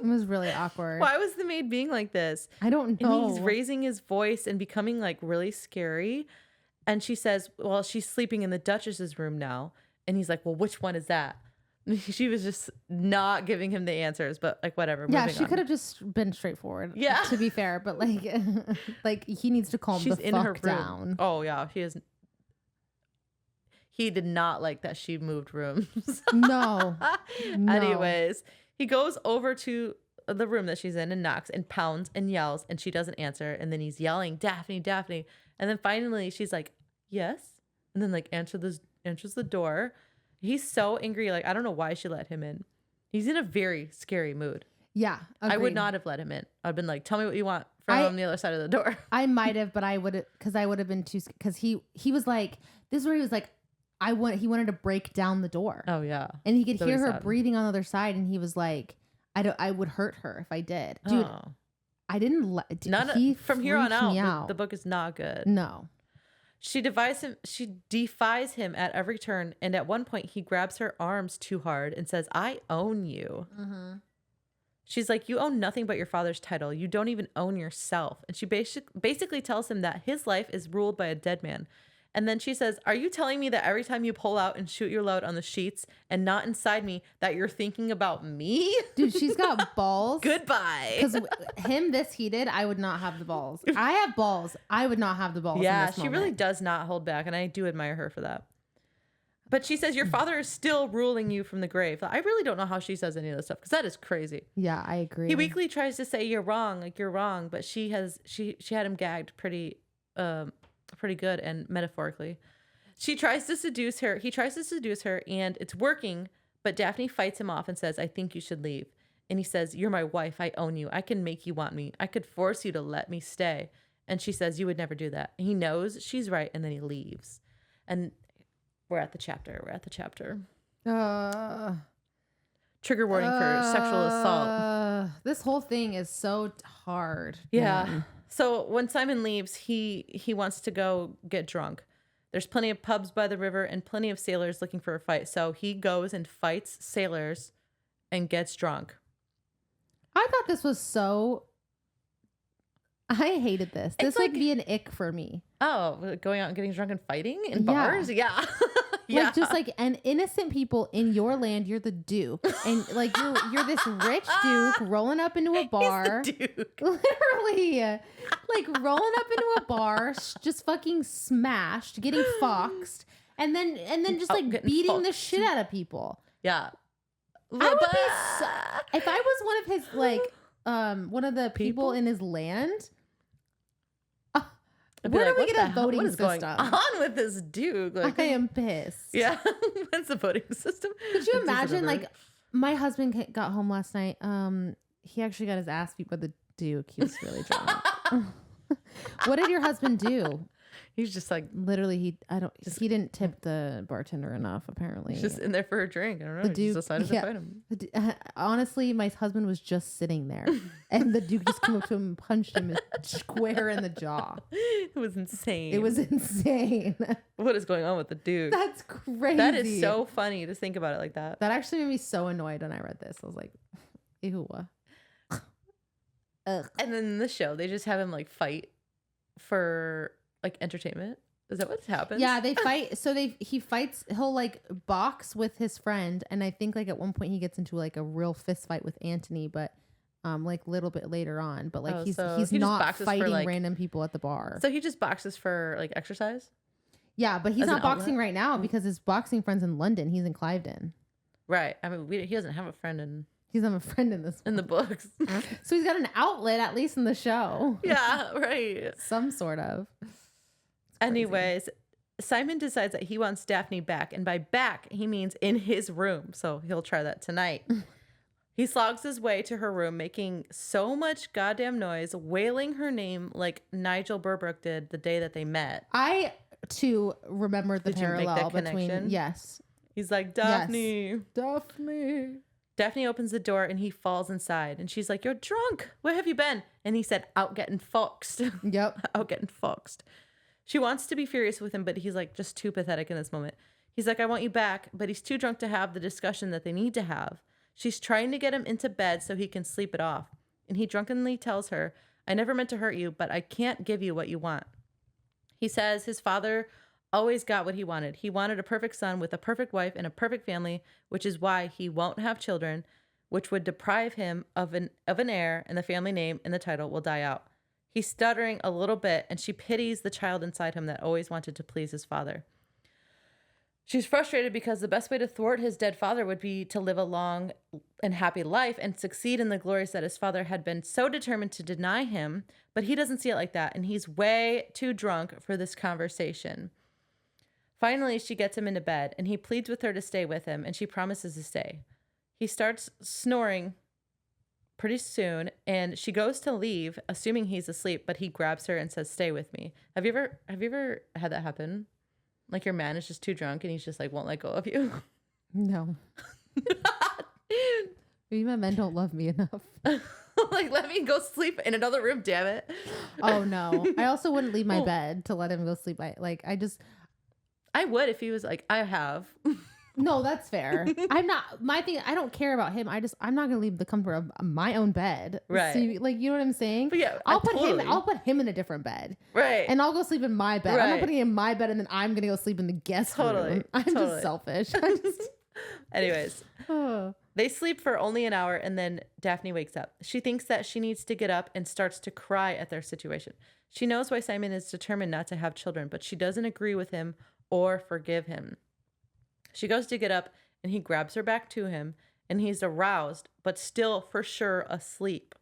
was really awkward. Why was the maid being like this? I don't know. And he's raising his voice and becoming like really scary. And she says, well, she's sleeping in the Duchess's room now. And he's like, well, which one is that? She was just not giving him the answers, but like whatever. Yeah, she could have just been straightforward. Yeah, to be fair, but like, like he needs to calm the fuck down. Oh yeah, he did not like that she moved rooms. No. Anyways, he goes over to the room that she's in and knocks and pounds and yells, and she doesn't answer. And then he's yelling, Daphne, Daphne. And then finally she's like, yes. And then like answers the door. He's so angry. Like, I don't know why she let him in. He's in a very scary mood. Yeah. Agreed. I would not have let him in. I'd been like, tell me what you want from the other side of the door. I might have, but I would have, because I would have been too, because he was like, this is where he was like, he wanted to break down the door. Oh yeah. And he could hear her breathing on the other side. And he was like, I would hurt her if I did. Dude, I didn't from here on out, the book is not good. No. She defies him at every turn, and at one point he grabs her arms too hard and says, I own you. Mm-hmm. She's like, you own nothing but your father's title. You don't even own yourself. And she basically tells him that his life is ruled by a dead man. And then she says, are you telling me that every time you pull out and shoot your load on the sheets and not inside me, that you're thinking about me? Dude, she's got balls. Goodbye. Because him this heated, I would not have the balls. I have balls. I would not have the balls. Yeah, she really does not hold back. And I do admire her for that. But she says, your father is still ruling you from the grave. I really don't know how she says any of this stuff, because that is crazy. Yeah, I agree. He weakly tries to say, you're wrong. Like, you're wrong. But she had him gagged pretty good, and metaphorically. He tries to seduce her, and it's working, but Daphne fights him off and says, I think you should leave. And he says, you're my wife. I own you. I can make you want me. I could force you to let me stay. And she says, you would never do that. And he knows she's right, and then he leaves. And we're at the chapter. Trigger warning for sexual assault. This whole thing is so hard. Yeah. Man. So when Simon leaves, he wants to go get drunk. There's plenty of pubs by the river and plenty of sailors looking for a fight. So he goes and fights sailors and gets drunk. I thought this was so... I hated this. This would be an ick for me. Oh, going out and getting drunk and fighting in bars? Yeah. Yeah. Like, just like an innocent people in your land, you're the duke, and like you're this rich duke rolling up into a bar. He's the duke. Literally, like rolling up into a bar, just fucking smashed, getting foxed, and then just like beating the shit out of people. Yeah. I would be if I was one of his one of the people in his land. Where do we get a voting What is going system? on with this dude? Like, I am pissed. yeah. When's the voting system? Could you imagine, like, my husband got home last night. He actually got his ass beat by the Duke. He was really drunk. What did your husband do? He's just like, literally, he didn't tip the bartender enough, apparently. he's just in there for a drink. I don't know. The He Duke, just decided to fight him. Honestly, my husband was just sitting there, and the Duke just came up to him and punched him square in the jaw. It was insane. It was insane. What is going on with the Duke? That's crazy. That is so funny to think about it like that. That actually made me so annoyed when I read this. I was like, ew. Ugh. And then in the show, they just have him like fight for like entertainment. Is that what happens? Yeah, they fight. So he fights. He'll like box with his friend, and I think like at one point he gets into like a real fist fight with Anthony, but like a little bit later on. But like he's not fighting like, random people at the bar. So he just boxes for like exercise. Yeah, but he's not boxing right now because his boxing friend's in London. He's in Cliveden. Right. I mean, he doesn't have a friend in. He's not a friend in this in the books. So he's got an outlet at least in the show. Yeah, right. Some sort of. Anyways, Simon decides that he wants Daphne back, and by back he means in his room. So he'll try that tonight. He slogs his way to her room, making so much goddamn noise, wailing her name like Nigel Burbrook did the day that they met. I too remember the parallel between yes. He's like, Daphne. Yes. Daphne. Daphne opens the door and he falls inside. And she's like, you're drunk. Where have you been? And he said, out getting foxed. Yep. Out getting foxed. She wants to be furious with him, but he's like just too pathetic in this moment. He's like, I want you back. But he's too drunk to have the discussion that they need to have. She's trying to get him into bed so he can sleep it off. And he drunkenly tells her, I never meant to hurt you, but I can't give you what you want. He says his father always got what he wanted. He wanted a perfect son with a perfect wife and a perfect family, which is why he won't have children, which would deprive him of an heir, and the family name and the title will die out. He's stuttering a little bit, and she pities the child inside him that always wanted to please his father. She's frustrated because the best way to thwart his dead father would be to live a long and happy life and succeed in the glories that his father had been so determined to deny him, but he doesn't see it like that, and he's way too drunk for this conversation. Finally, she gets him into bed, and he pleads with her to stay with him, and she promises to stay. He starts snoring pretty soon, and she goes to leave, assuming he's asleep, but he grabs her and says, stay with me. Have you ever had that happen? Like your man is just too drunk, and he's just like, won't let go of you? No. Maybe my men don't love me enough. Like, let me go sleep in another room, damn it. Oh, no. I also wouldn't leave my bed to let him go sleep. I would if he was like, I have. No, that's fair. I'm not. My thing. I don't care about him. I'm not gonna leave the comfort of my own bed. Right. So, you know what I'm saying? But yeah, I'll put him in a different bed. Right. And I'll go sleep in my bed. Right. I'm not putting him in my bed and then I'm gonna go sleep in the guest room. I'm just selfish. Anyways, they sleep for only an hour, and then Daphne wakes up. She thinks that she needs to get up and starts to cry at their situation. She knows why Simon is determined not to have children, but she doesn't agree with him or forgive him. She goes to get up, and he grabs her back to him, and he's aroused, but still for sure asleep.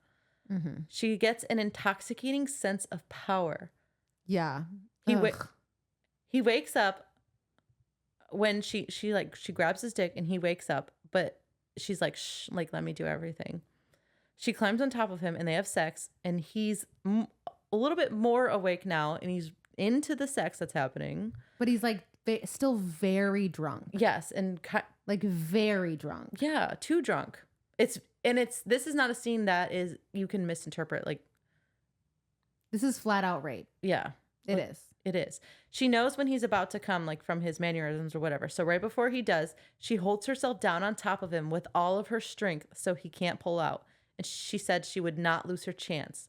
Mm-hmm. She gets an intoxicating sense of power. Yeah. He wakes up when she grabs his dick, and he wakes up, but she's like, shh, like, let me do everything. She climbs on top of him, and they have sex, and he's a little bit more awake now, and he's into the sex that's happening. But he's like still very drunk. Yes, and like very drunk. Yeah, too drunk. This is not a scene that is you can misinterpret. Like, this is flat out rape. Yeah, it is. It is. She knows when he's about to come, like from his mannerisms or whatever. So right before he does, she holds herself down on top of him with all of her strength so he can't pull out. And she said she would not lose her chance.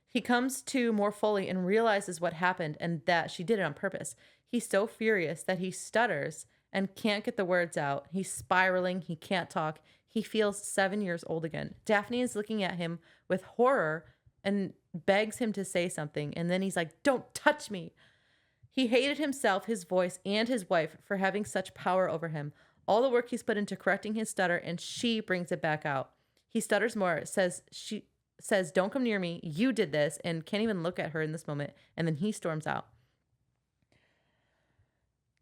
He comes to more fully and realizes what happened and that she did it on purpose. He's so furious that he stutters and can't get the words out. He's spiraling. He can't talk. He feels 7 years old again. Daphne is looking at him with horror and begs him to say something. And then he's like, don't touch me. He hated himself, his voice, and his wife for having such power over him. All the work he's put into correcting his stutter, and she brings it back out. He stutters more, says says, "Don't come near me. You did this," and can't even look at her in this moment. And then he storms out.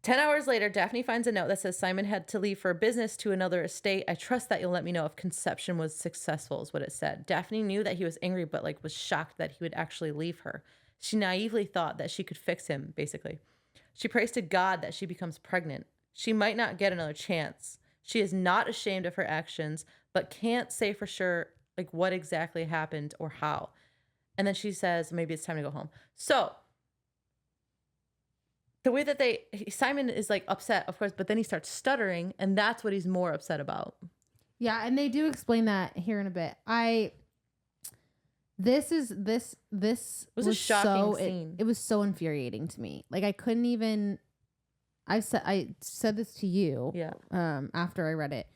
10 hours later, Daphne finds a note that says Simon had to leave for business to another estate. I trust that you'll let me know if conception was successful, is what it said. Daphne knew that he was angry, but like was shocked that he would actually leave her. She naively thought that she could fix him, basically. She prays to God that she becomes pregnant. She might not get another chance. She is not ashamed of her actions, but can't say for sure like what exactly happened or how. And then she says, maybe it's time to go home. So the way that Simon is like upset, of course, but then he starts stuttering, and that's what he's more upset about. Yeah, and they do explain that here in a bit. This was a shocking scene. It was so infuriating to me. Like I couldn't even. I said this to you. Yeah. After I read it,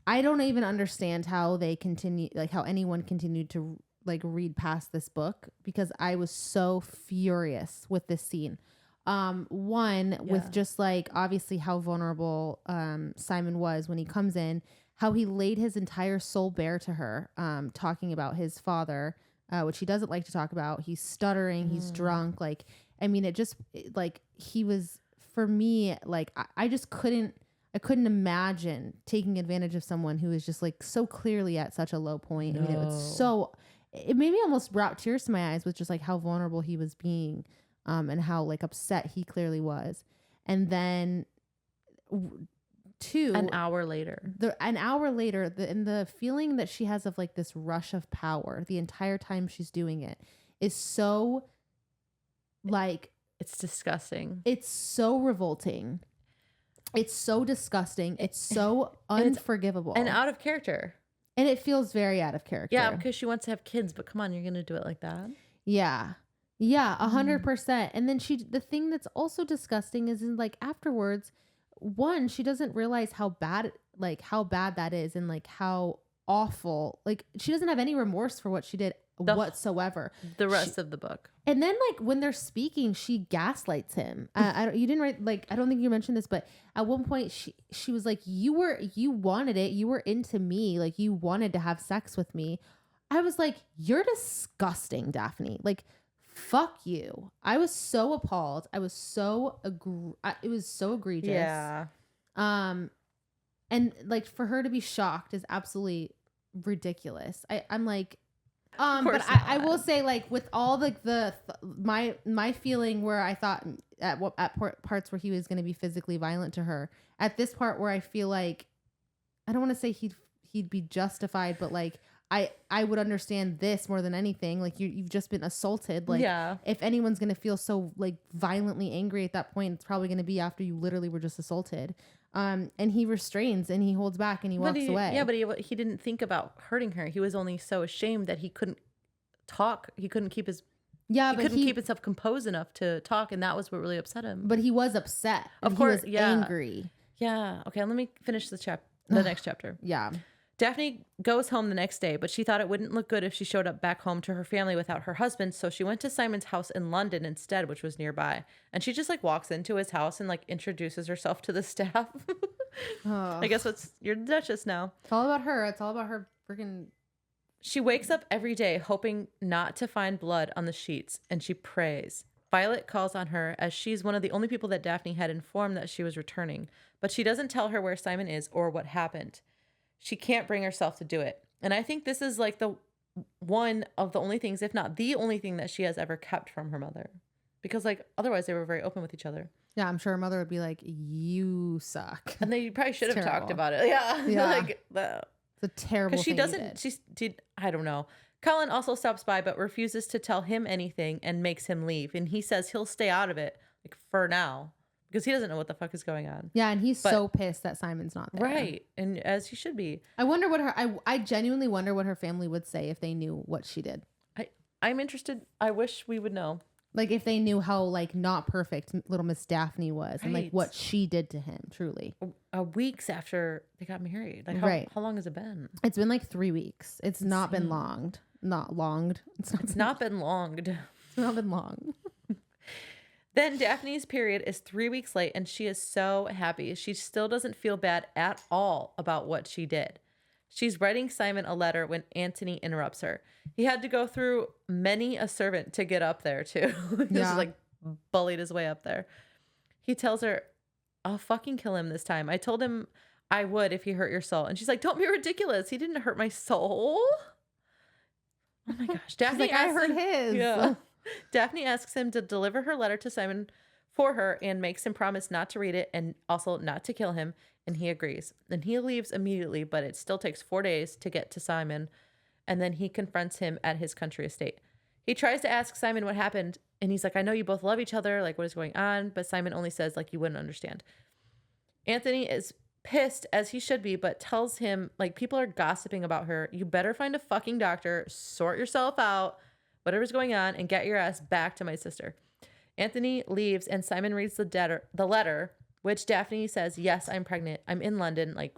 I don't even understand how they continue, like how anyone continued to like read past this book, because I was so furious with this scene. With just like obviously how vulnerable Simon was when he comes in, how he laid his entire soul bare to her, talking about his father, which he doesn't like to talk about. He's stuttering, he's drunk. Like, I mean, he was, for me, like I couldn't imagine taking advantage of someone who is just like so clearly at such a low point. No. I mean, it made me almost brought tears to my eyes with just like how vulnerable he was being. And how like upset he clearly was. And then an hour later, the feeling that she has of like this rush of power the entire time she's doing it is so like, it's disgusting. It's so revolting. It's so disgusting. It's so unforgivable and out of character. And it feels very out of character. Yeah, because she wants to have kids, but come on, you're going to do it like that? Yeah. Yeah, 100%. And then the thing that's also disgusting is in like afterwards, one, she doesn't realize how bad that is, and like how awful, like she doesn't have any remorse for what she did whatsoever. The rest of the book. And then like when they're speaking, she gaslights him. You didn't write, like, I don't think you mentioned this, but at one point she was like, you wanted it. You were into me. Like you wanted to have sex with me. I was like, you're disgusting, Daphne. Like, fuck you. I was so appalled. I was so it was so egregious. Yeah. And like for her to be shocked is absolutely ridiculous. I'm like, but I will say, like, with all the my feeling where I thought at parts where he was going to be physically violent to her, at this part where I feel like, I don't want to say he'd be justified, but like I would understand this more than anything. Like you've just been assaulted. Like, yeah. If anyone's going to feel so like violently angry at that point, it's probably going to be after you literally were just assaulted. And he restrains and he holds back and he walks away. Yeah, but he didn't think about hurting her. He was only so ashamed that he couldn't talk. He couldn't keep his keep himself composed enough to talk, and that was what really upset him. But he was upset. Of course, he was angry. Yeah. Okay, let me finish the next chapter. Yeah. Daphne goes home the next day, but she thought it wouldn't look good if she showed up back home to her family without her husband. So she went to Simon's house in London instead, which was nearby. And she just like walks into his house and like introduces herself to the staff. I guess you're the Duchess now. It's all about her. It's all about her freaking. She wakes up every day hoping not to find blood on the sheets, and she prays. Violet calls on her as she's one of the only people that Daphne had informed that she was returning, but she doesn't tell her where Simon is or what happened. She can't bring herself to do it. And I think this is like the one of the only things, if not the only thing, that she has ever kept from her mother. Because like otherwise they were very open with each other. Yeah, I'm sure her mother would be like, you suck. And they probably should have talked about it. Yeah. Like it's a terrible thing. She did, I don't know. Colin also stops by but refuses to tell him anything and makes him leave. And he says he'll stay out of it, like for now, because he doesn't know what the fuck is going on. Yeah, and he's so pissed that Simon's not there. Right, and as he should be. I wonder what I genuinely wonder what her family would say if they knew what she did. I'm interested. I wish we would know. Like if they knew how like not perfect little Miss Daphne was, and like what she did to him, truly. Weeks after they got married. Like how long has it been? It's been like 3 weeks. It's not been longed. Not longed. It's not been longed. It's not been long. Then Daphne's period is 3 weeks late, and she is so happy. She still doesn't feel bad at all about what she did. She's writing Simon a letter when Anthony interrupts her. He had to go through many a servant to get up there, too. Just like bullied his way up there. He tells her, I'll fucking kill him this time. I told him I would if he hurt your soul. And she's like, don't be ridiculous. He didn't hurt my soul. Oh my gosh. Daphne I heard his. Yeah. Daphne asks him to deliver her letter to Simon for her and makes him promise not to read it and also not to kill him. And he agrees. And he leaves immediately, but it still takes 4 days to get to Simon. And then he confronts him at his country estate. He tries to ask Simon what happened. And he's like, I know you both love each other. Like, what is going on? But Simon only says, like, you wouldn't understand. Anthony is pissed, as he should be, but tells him, like, people are gossiping about her. You better find a fucking doctor, sort yourself out, whatever's going on, and get your ass back to my sister. Anthony leaves, and Simon reads the letter, which Daphne says, yes, I'm pregnant. I'm in London. Like,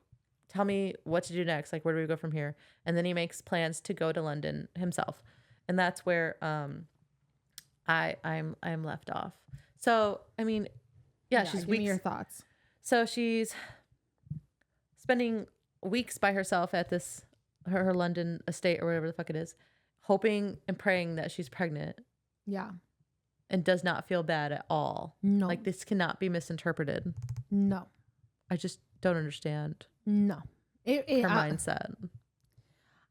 tell me what to do next. Like, where do we go from here? And then he makes plans to go to London himself. And that's where I'm left off. So, I mean, yeah she's give weeks. me your thoughts. So she's spending weeks by herself at this her London estate or whatever the fuck it is, hoping and praying that she's pregnant. Yeah. And does not feel bad at all. No. Like, this cannot be misinterpreted. No. I just don't understand. No. Her mindset.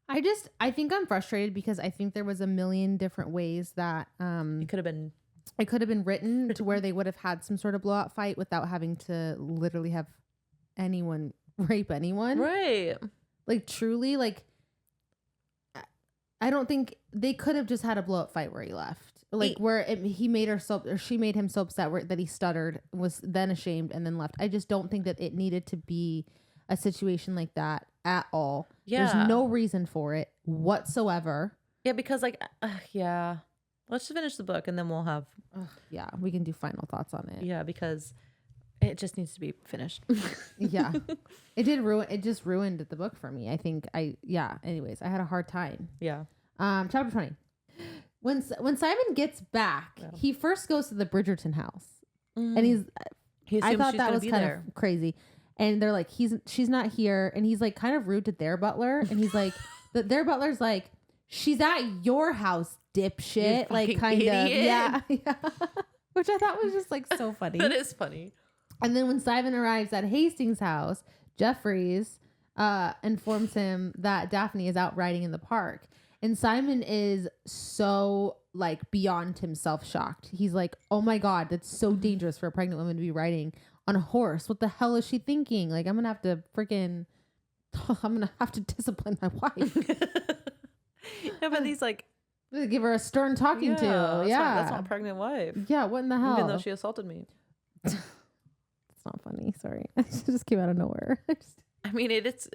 I think I'm frustrated because I think there was a million different ways that It could have been written to where they would have had some sort of blowout fight without having to literally have anyone rape anyone. Right. Like, truly, like, I don't think they could have just had a blowout fight where he left. Like, he made her so, or she made him so upset that he stuttered, was then ashamed, and then left. I just don't think that it needed to be a situation like that at all. Yeah. There's no reason for it whatsoever. Yeah, because, like, yeah. Let's just finish the book, and then we'll have... yeah, we can do final thoughts on it. Yeah, because it just needs to be finished. Yeah. It just ruined the book for me. I think anyways, I had a hard time. Yeah. Chapter 20. When Simon gets back, he first goes to the Bridgerton house, and I thought that was kind of crazy. And they're like, she's not here, and he's like kind of rude to their butler, and he's like, their butler's like, she's at your house, dipshit, like kind of, yeah, which I thought was just like so funny. That is funny. And then when Simon arrives at Hastings' house, Jeffries informs him that Daphne is out riding in the park. And Simon is so, like, beyond himself shocked. He's like, oh my God, that's so dangerous for a pregnant woman to be riding on a horse. What the hell is she thinking? Like, I'm going to have to discipline my wife. Yeah, but he's like, give her a stern talking to. Yeah. That's not a pregnant wife. Yeah, what in the hell? Even though she assaulted me. It's not funny. Sorry. It just came out of nowhere. I mean, it's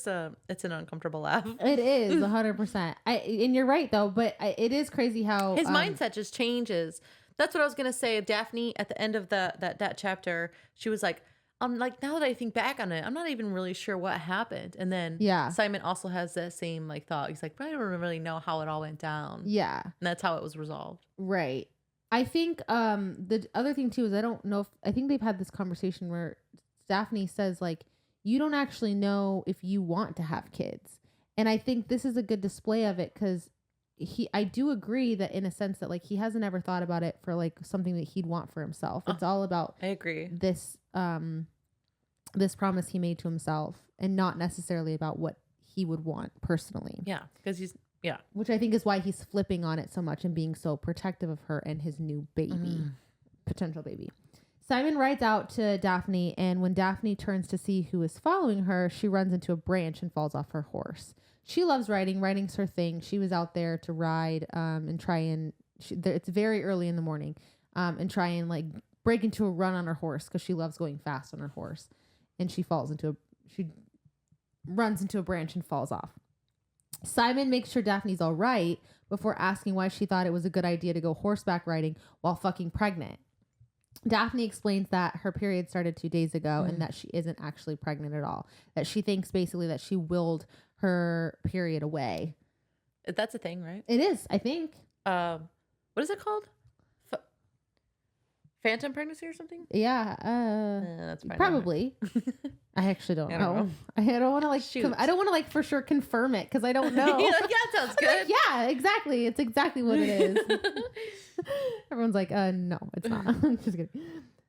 an uncomfortable laugh. It is 100%. And you're right though, but it is crazy how his mindset just changes. That's what I was gonna say. Daphne at the end of that chapter, she was like, like, now that I think back on it, I'm not even really sure what happened. And then Simon also has that same like thought. He's like, but I don't really know how it all went down. Yeah, and that's how it was resolved. Right. I think the other thing too is I think they've had this conversation where Daphne says like, you don't actually know if you want to have kids. And I think this is a good display of it because I do agree that in a sense that like he hasn't ever thought about it for like something that he'd want for himself. It's all about I agree. This promise he made to himself and not necessarily about what he would want personally. Yeah. Because which I think is why he's flipping on it so much and being so protective of her and his new baby, potential baby. Simon rides out to Daphne, and when Daphne turns to see who is following her, she runs into a branch and falls off her horse. She loves riding. Riding's her thing. She was out there to ride and try and... it's very early in the morning and try and like break into a run on her horse because she loves going fast on her horse. And she runs into a branch and falls off. Simon makes sure Daphne's all right before asking why she thought it was a good idea to go horseback riding while fucking pregnant. Daphne explains that her period started 2 days ago and that she isn't actually pregnant at all. That she thinks basically that she willed her period away. That's a thing, right? It is, I think. What is it called? phantom pregnancy or something? Yeah. That's probably. I actually don't know. I don't want to like. I don't want to like for sure confirm it because I don't know. Yeah, sounds good. Yeah, exactly. It's exactly what it is. Everyone's like, no, it's not. I'm just kidding.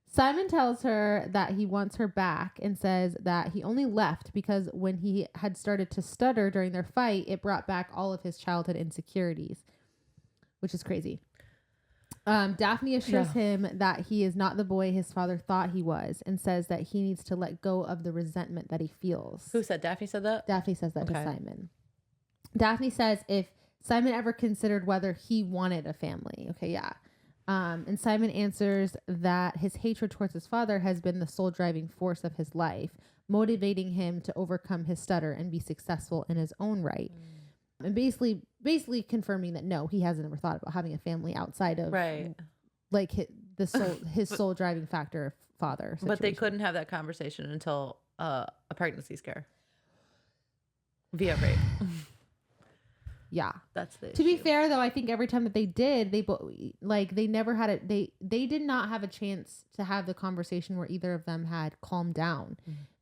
Simon tells her that he wants her back and says that he only left because when he had started to stutter during their fight, it brought back all of his childhood insecurities, which is crazy. Daphne assures him that he is not the boy his father thought he was and says that he needs to let go of the resentment that he feels. Who said? Daphne said that? Daphne says that to Simon. Daphne says if Simon ever considered whether he wanted a family. Okay, yeah. And Simon answers that his hatred towards his father has been the sole driving force of his life, motivating him to overcome his stutter and be successful in his own right. And basically confirming that no, he hasn't ever thought about having a family outside of like his sole driving factor of father situation. But they couldn't have that conversation until a pregnancy scare via rape. Yeah, that's the issue. To be fair, though, I think every time that they did, they never had it. They did not have a chance to have the conversation where either of them had calmed down.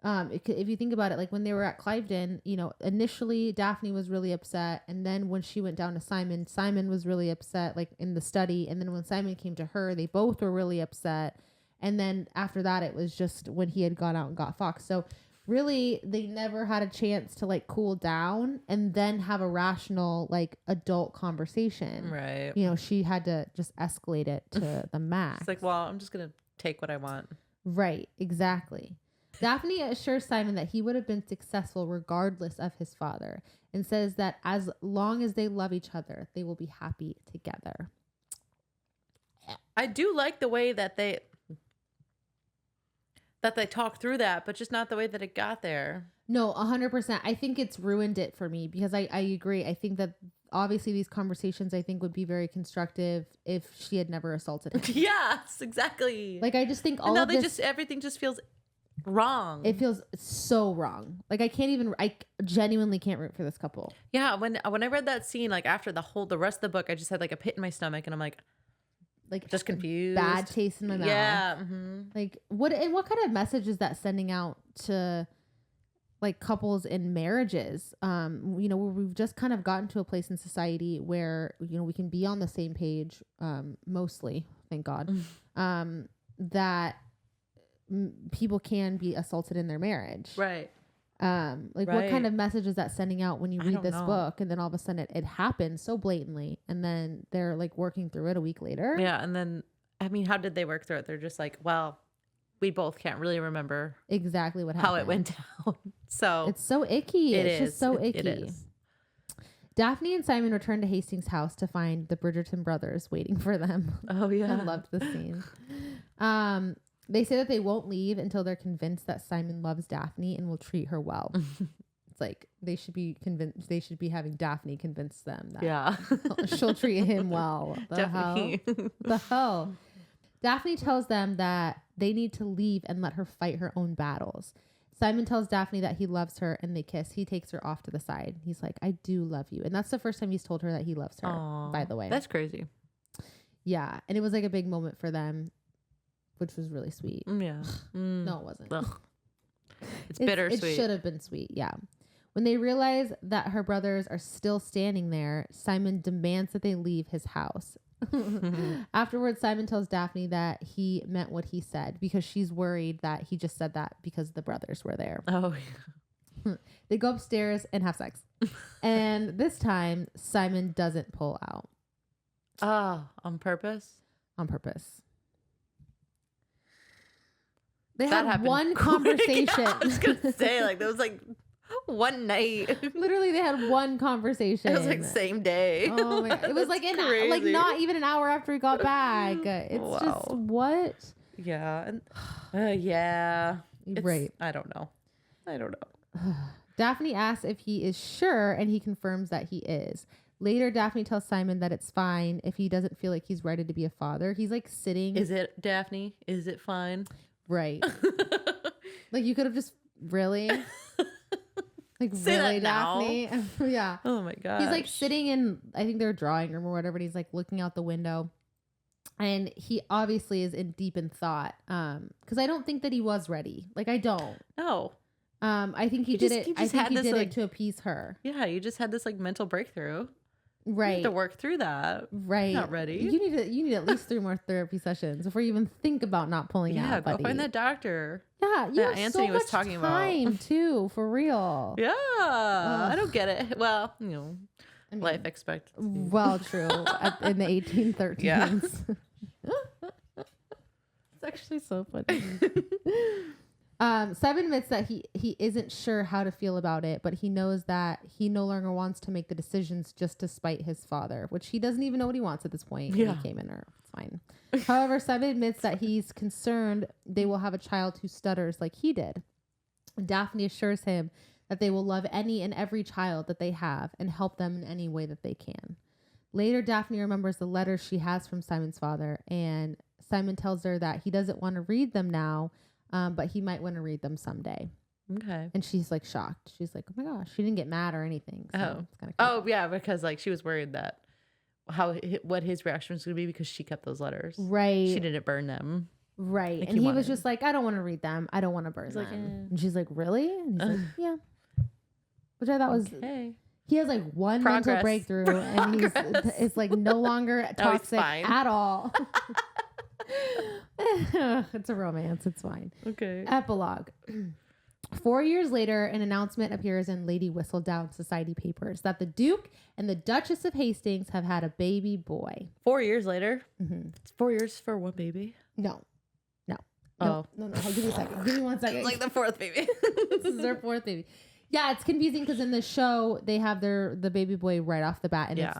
If you think about it, like when they were at Cliveden, initially Daphne was really upset, and then when she went down to Simon, Simon was really upset, like in the study, and then when Simon came to her, they both were really upset, and then after that, it was just when he had gone out and got Fox. So really, they never had a chance to like cool down and then have a rational, like adult conversation. Right. She had to just escalate it to the max. It's like, well, I'm just going to take what I want. Right. Exactly. Daphne assures Simon that he would have been successful regardless of his father and says that as long as they love each other, they will be happy together. I do like the way that they talk through that, but just not the way that it got there. No, 100%. I think it's ruined it for me because I agree. I think that obviously these conversations I think would be very constructive if she had never assaulted him. Yes, exactly. Like I just think all of this, everything just feels wrong. It feels so wrong. Like I genuinely can't root for this couple. Yeah, when I read that scene, like after the rest of the book, I just had like a pit in my stomach and I'm like just confused, bad taste in my mouth. Yeah. Mm-hmm. Like what kind of message is that sending out to like couples in marriages? Where we've just kind of gotten to a place in society where we can be on the same page, mostly, thank God, that people can be assaulted in their marriage, right? What kind of message is that sending out when you read this book and then all of a sudden it happens so blatantly and then they're like working through it a week later? Yeah. And then, I mean, how did they work through it? They're just like, well, we both can't really remember exactly what happened, how it went down. So it's so icky. It's just so icky. It is. Daphne and Simon return to Hastings' house to find the Bridgerton brothers waiting for them. Oh yeah. I loved this scene. They say that they won't leave until they're convinced that Simon loves Daphne and will treat her well. It's like they should be convinced. They should be having Daphne convince them that she'll treat him well. The hell? Daphne tells them that they need to leave and let her fight her own battles. Simon tells Daphne that he loves her and they kiss. He takes her off to the side. He's like, I do love you. And that's the first time he's told her that he loves her, by the way. That's crazy. Yeah. And it was like a big moment for them, which was really sweet. Yeah. No, it wasn't. Ugh. It's bittersweet. It should have been sweet. Yeah. When they realize that her brothers are still standing there, Simon demands that they leave his house. Afterwards, Simon tells Daphne that he meant what he said because she's worried that he just said that because the brothers were there. Oh, yeah. They go upstairs and have sex. And this time, Simon doesn't pull out. Oh, on purpose? On purpose. They had one conversation. Yeah, I was going to say, like, there was like one night. Literally, they had one conversation. It was like same day. Oh my God. It was like not even an hour after he got back. It's just what? Yeah. And, yeah. Right. I don't know. Daphne asks if he is sure, and he confirms that he is. Later, Daphne tells Simon that it's fine if he doesn't feel like he's ready to be a father. He's like sitting. Is it, Daphne? Is it fine? Right. Like you could have just really. Like say really, that Daphne? Yeah. Oh my God. He's like sitting in, I think their drawing room or whatever, and he's like looking out the window. And he obviously is deep in thought. Because I don't think that he was ready. Like, I don't. No. I think he did it. I think he did it to appease her. Yeah, you just had this like mental breakthrough. Right. You have to work through that. Right. Not ready. You need at least 3 more therapy sessions before you even think about not pulling out. Yeah, go buddy. find that doctor. Yeah, you have Anthony so was much talking time about. Too, for real. Yeah, I don't get it. Well, you know, I mean, life expectancy. Well, true. In the 1813s. Yeah. It's actually so funny. Simon admits that he isn't sure how to feel about it, but he knows that he no longer wants to make the decisions just to spite his father, which he doesn't even know what he wants at this point. Yeah. He came in her. It's fine. However, Simon admits that he's concerned they will have a child who stutters like he did. Daphne assures him that they will love any and every child that they have and help them in any way that they can. Later, Daphne remembers the letters she has from Simon's father, and Simon tells her that he doesn't want to read them now, but he might want to read them someday. Okay. And she's like shocked. She's like, oh my gosh, she didn't get mad or anything. So it's kind of yeah, because like she was worried that what his reaction was going to be because she kept those letters. Right. She didn't burn them. Right. Like and he was just like, I don't want to read them. I don't want to burn them. Like, And she's like, really? And he's like, yeah. Which I thought was okay. He has like one mental breakthrough and it's like no longer toxic at all. It's a romance. It's fine. Okay. Epilogue. 4 years later, an announcement appears in Lady Whistledown Society papers that the Duke and the Duchess of Hastings have had a baby boy. 4 years later? Mm-hmm. It's 4 years for one baby? No. Oh. No. Give me a second. Give me 1 second. It's like the 4th baby. This is their 4th baby. Yeah, it's confusing because in the show, they have the baby boy right off the bat, and it's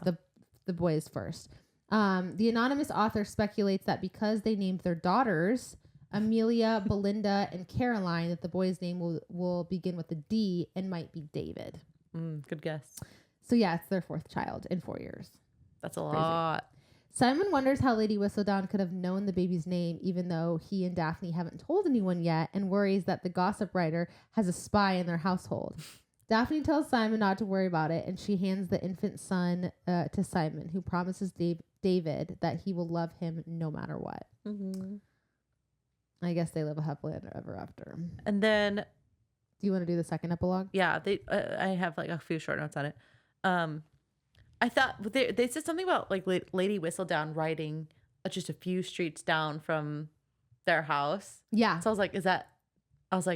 the boy is first. The anonymous author speculates that because they named their daughters Amelia, Belinda, and Caroline, that the boy's name will begin with a D and might be David. Good guess. So yeah, it's their 4th child in 4 years. That's a lot. Simon wonders how Lady Whistledown could have known the baby's name, even though he and Daphne haven't told anyone yet, and worries that the gossip writer has a spy in their household. Daphne tells Simon not to worry about it, and she hands the infant son to Simon, who promises David that he will love him no matter what. Mm-hmm. I guess they live a happily ever after. And then, do you want to do the second epilogue? Yeah, I have like a few short notes on it. I thought they said something about like Lady Whistledown riding just a few streets down from their house. Yeah. So I was like,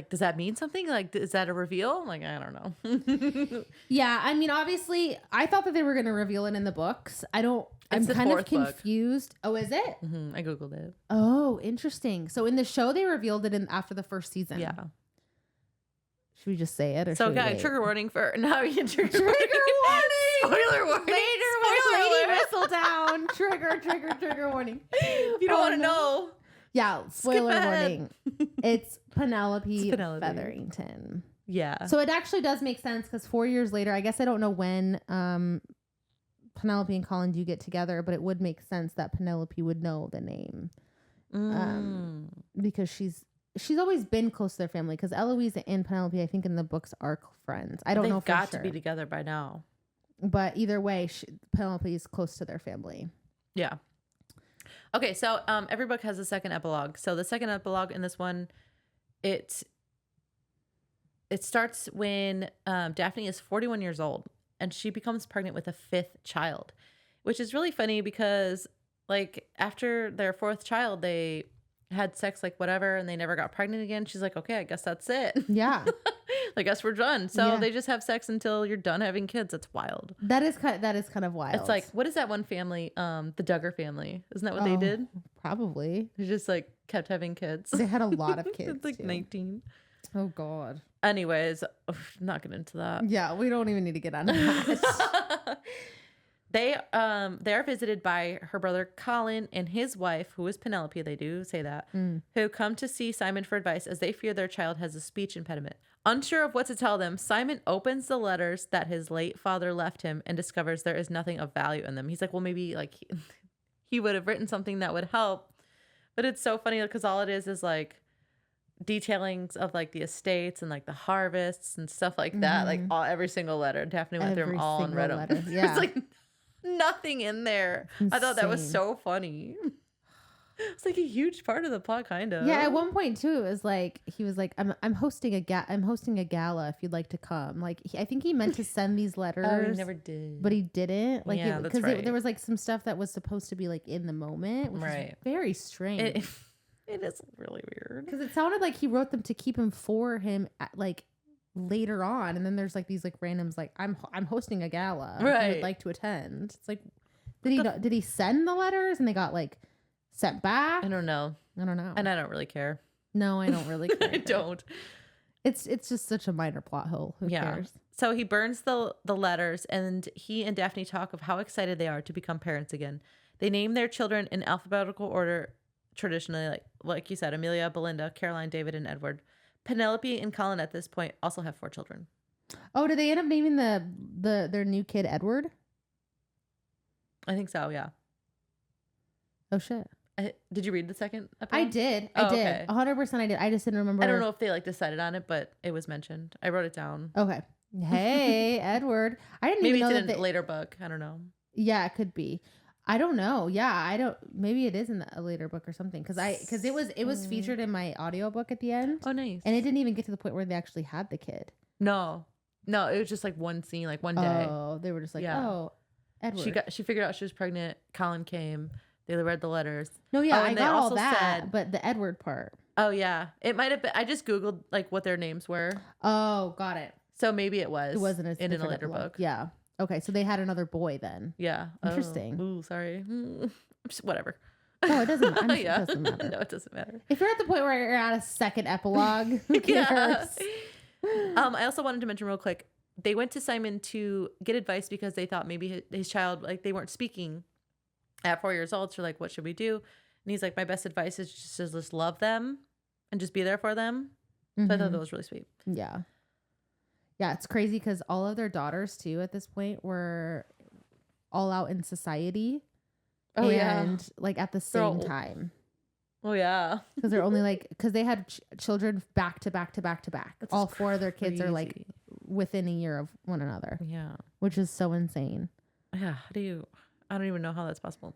does that mean something? Like, is that a reveal? Like, I don't know. Yeah, I mean, obviously, I thought that they were going to reveal it in the books. I'm kind of confused. Book. Oh, is it? Mm-hmm. I Googled it. Oh, interesting. So in the show, they revealed it after the first season. Yeah. Should we just say it? Or so, guys, trigger warning for now. You can trigger warning. Spoiler warning. Later with Lady Whistledown. Trigger warning. If you don't want to know. Yeah, spoiler warning. It's Penelope Featherington. Yeah. So it actually does make sense because 4 years later, I guess I don't know when Penelope and Colin do get together, but it would make sense that Penelope would know the name because she's always been close to their family. Because Eloise and Penelope, I think in the books, are friends. I don't know. They've got to be together by now. But either way, Penelope is close to their family. Yeah. Okay, so every book has a second epilogue. So the second epilogue in this one, it starts when Daphne is 41 years old and she becomes pregnant with a 5th child, which is really funny because like after their 4th child, they had sex like whatever and they never got pregnant again. She's like, okay, I guess that's it. Yeah. I guess we're done. So they just have sex until you're done having kids. That's wild. That is kind of wild. It's like, what is that one family? The Duggar family. Isn't that what they did? Probably. They just like kept having kids. They had a lot of kids. It's like 19. Oh God. Anyways, not get into that. Yeah, we don't even need to get on that. They are visited by her brother Colin and his wife, who is Penelope. They do say that, who come to see Simon for advice as they fear their child has a speech impediment. Unsure of what to tell them, Simon opens the letters that his late father left him and discovers there is nothing of value in them. He's like, well, maybe like he would have written something that would help. But it's so funny because all it is like detailings of like the estates and like the harvests and stuff like that. Like every single letter. Daphne went through them all and read them. Yeah. It's like nothing in there. I thought that was so funny. It's like a huge part of the plot, kind of. Yeah, at one point too, it was like he was like, I'm hosting a gala if you'd like to come. Like I think he meant to send these letters. Oh, he never did. But he didn't. Like, yeah, because right. there was like some stuff that was supposed to be like in the moment, which is very strange. It is really weird because it sounded like he wrote them to keep him for him like later on, and then there's like these like randoms like I'm hosting a gala. Right, would like to attend. It's like did he send the letters and they got like sent back? I don't know, and I don't really care. No, I don't really care. I don't. It's just such a minor plot hole. Who cares? So he burns the letters, and he and Daphne talk of how excited they are to become parents again. They name their children in alphabetical order, traditionally, like you said, Amelia, Belinda, Caroline, David, and Edward. Penelope and Colin at this point also have 4 children. Oh, did they end up naming their new kid Edward? I think so, yeah. Oh shit. Did you read the second episode? I did. 100% I did. I just didn't remember. I don't know if they like decided on it, but it was mentioned. I wrote it down. Okay. Hey, Edward. I didn't even know maybe it's in a later book. I don't know. Yeah, it could be. I don't know. Yeah, I don't. Maybe it is in a later book or something. Because it was featured in my audiobook at the end. Oh, nice. And it didn't even get to the point where they actually had the kid. No, it was just like one scene, like one day. Oh, they were just like, oh, Edward. She figured out she was pregnant. Colin came. They read the letters. No, yeah, I got all that, but the Edward part. Oh yeah, it might have been. I just googled like what their names were. Oh, got it. So maybe it was. It wasn't in a later book. Yeah. Okay, so they had another boy then. Yeah. Interesting. Oh. Ooh, sorry. Whatever. No, it doesn't matter. Yeah. It doesn't matter. No, it doesn't matter. If you're at the point where you're at a second epilogue, who cares? I also wanted to mention real quick. They went to Simon to get advice because they thought maybe his child, like they weren't speaking at 4 years old. So like, what should we do? And he's like, my best advice is just love them and just be there for them. So I thought that was really sweet. Yeah. Yeah, it's crazy because all of their daughters too at this point were all out in society. Oh, and like at the same time. Oh yeah. Because they're only like, because they had children back to back to back to back. All 4 of their kids are like within a year of one another. Yeah. Which is so insane. Yeah. I don't even know how that's possible.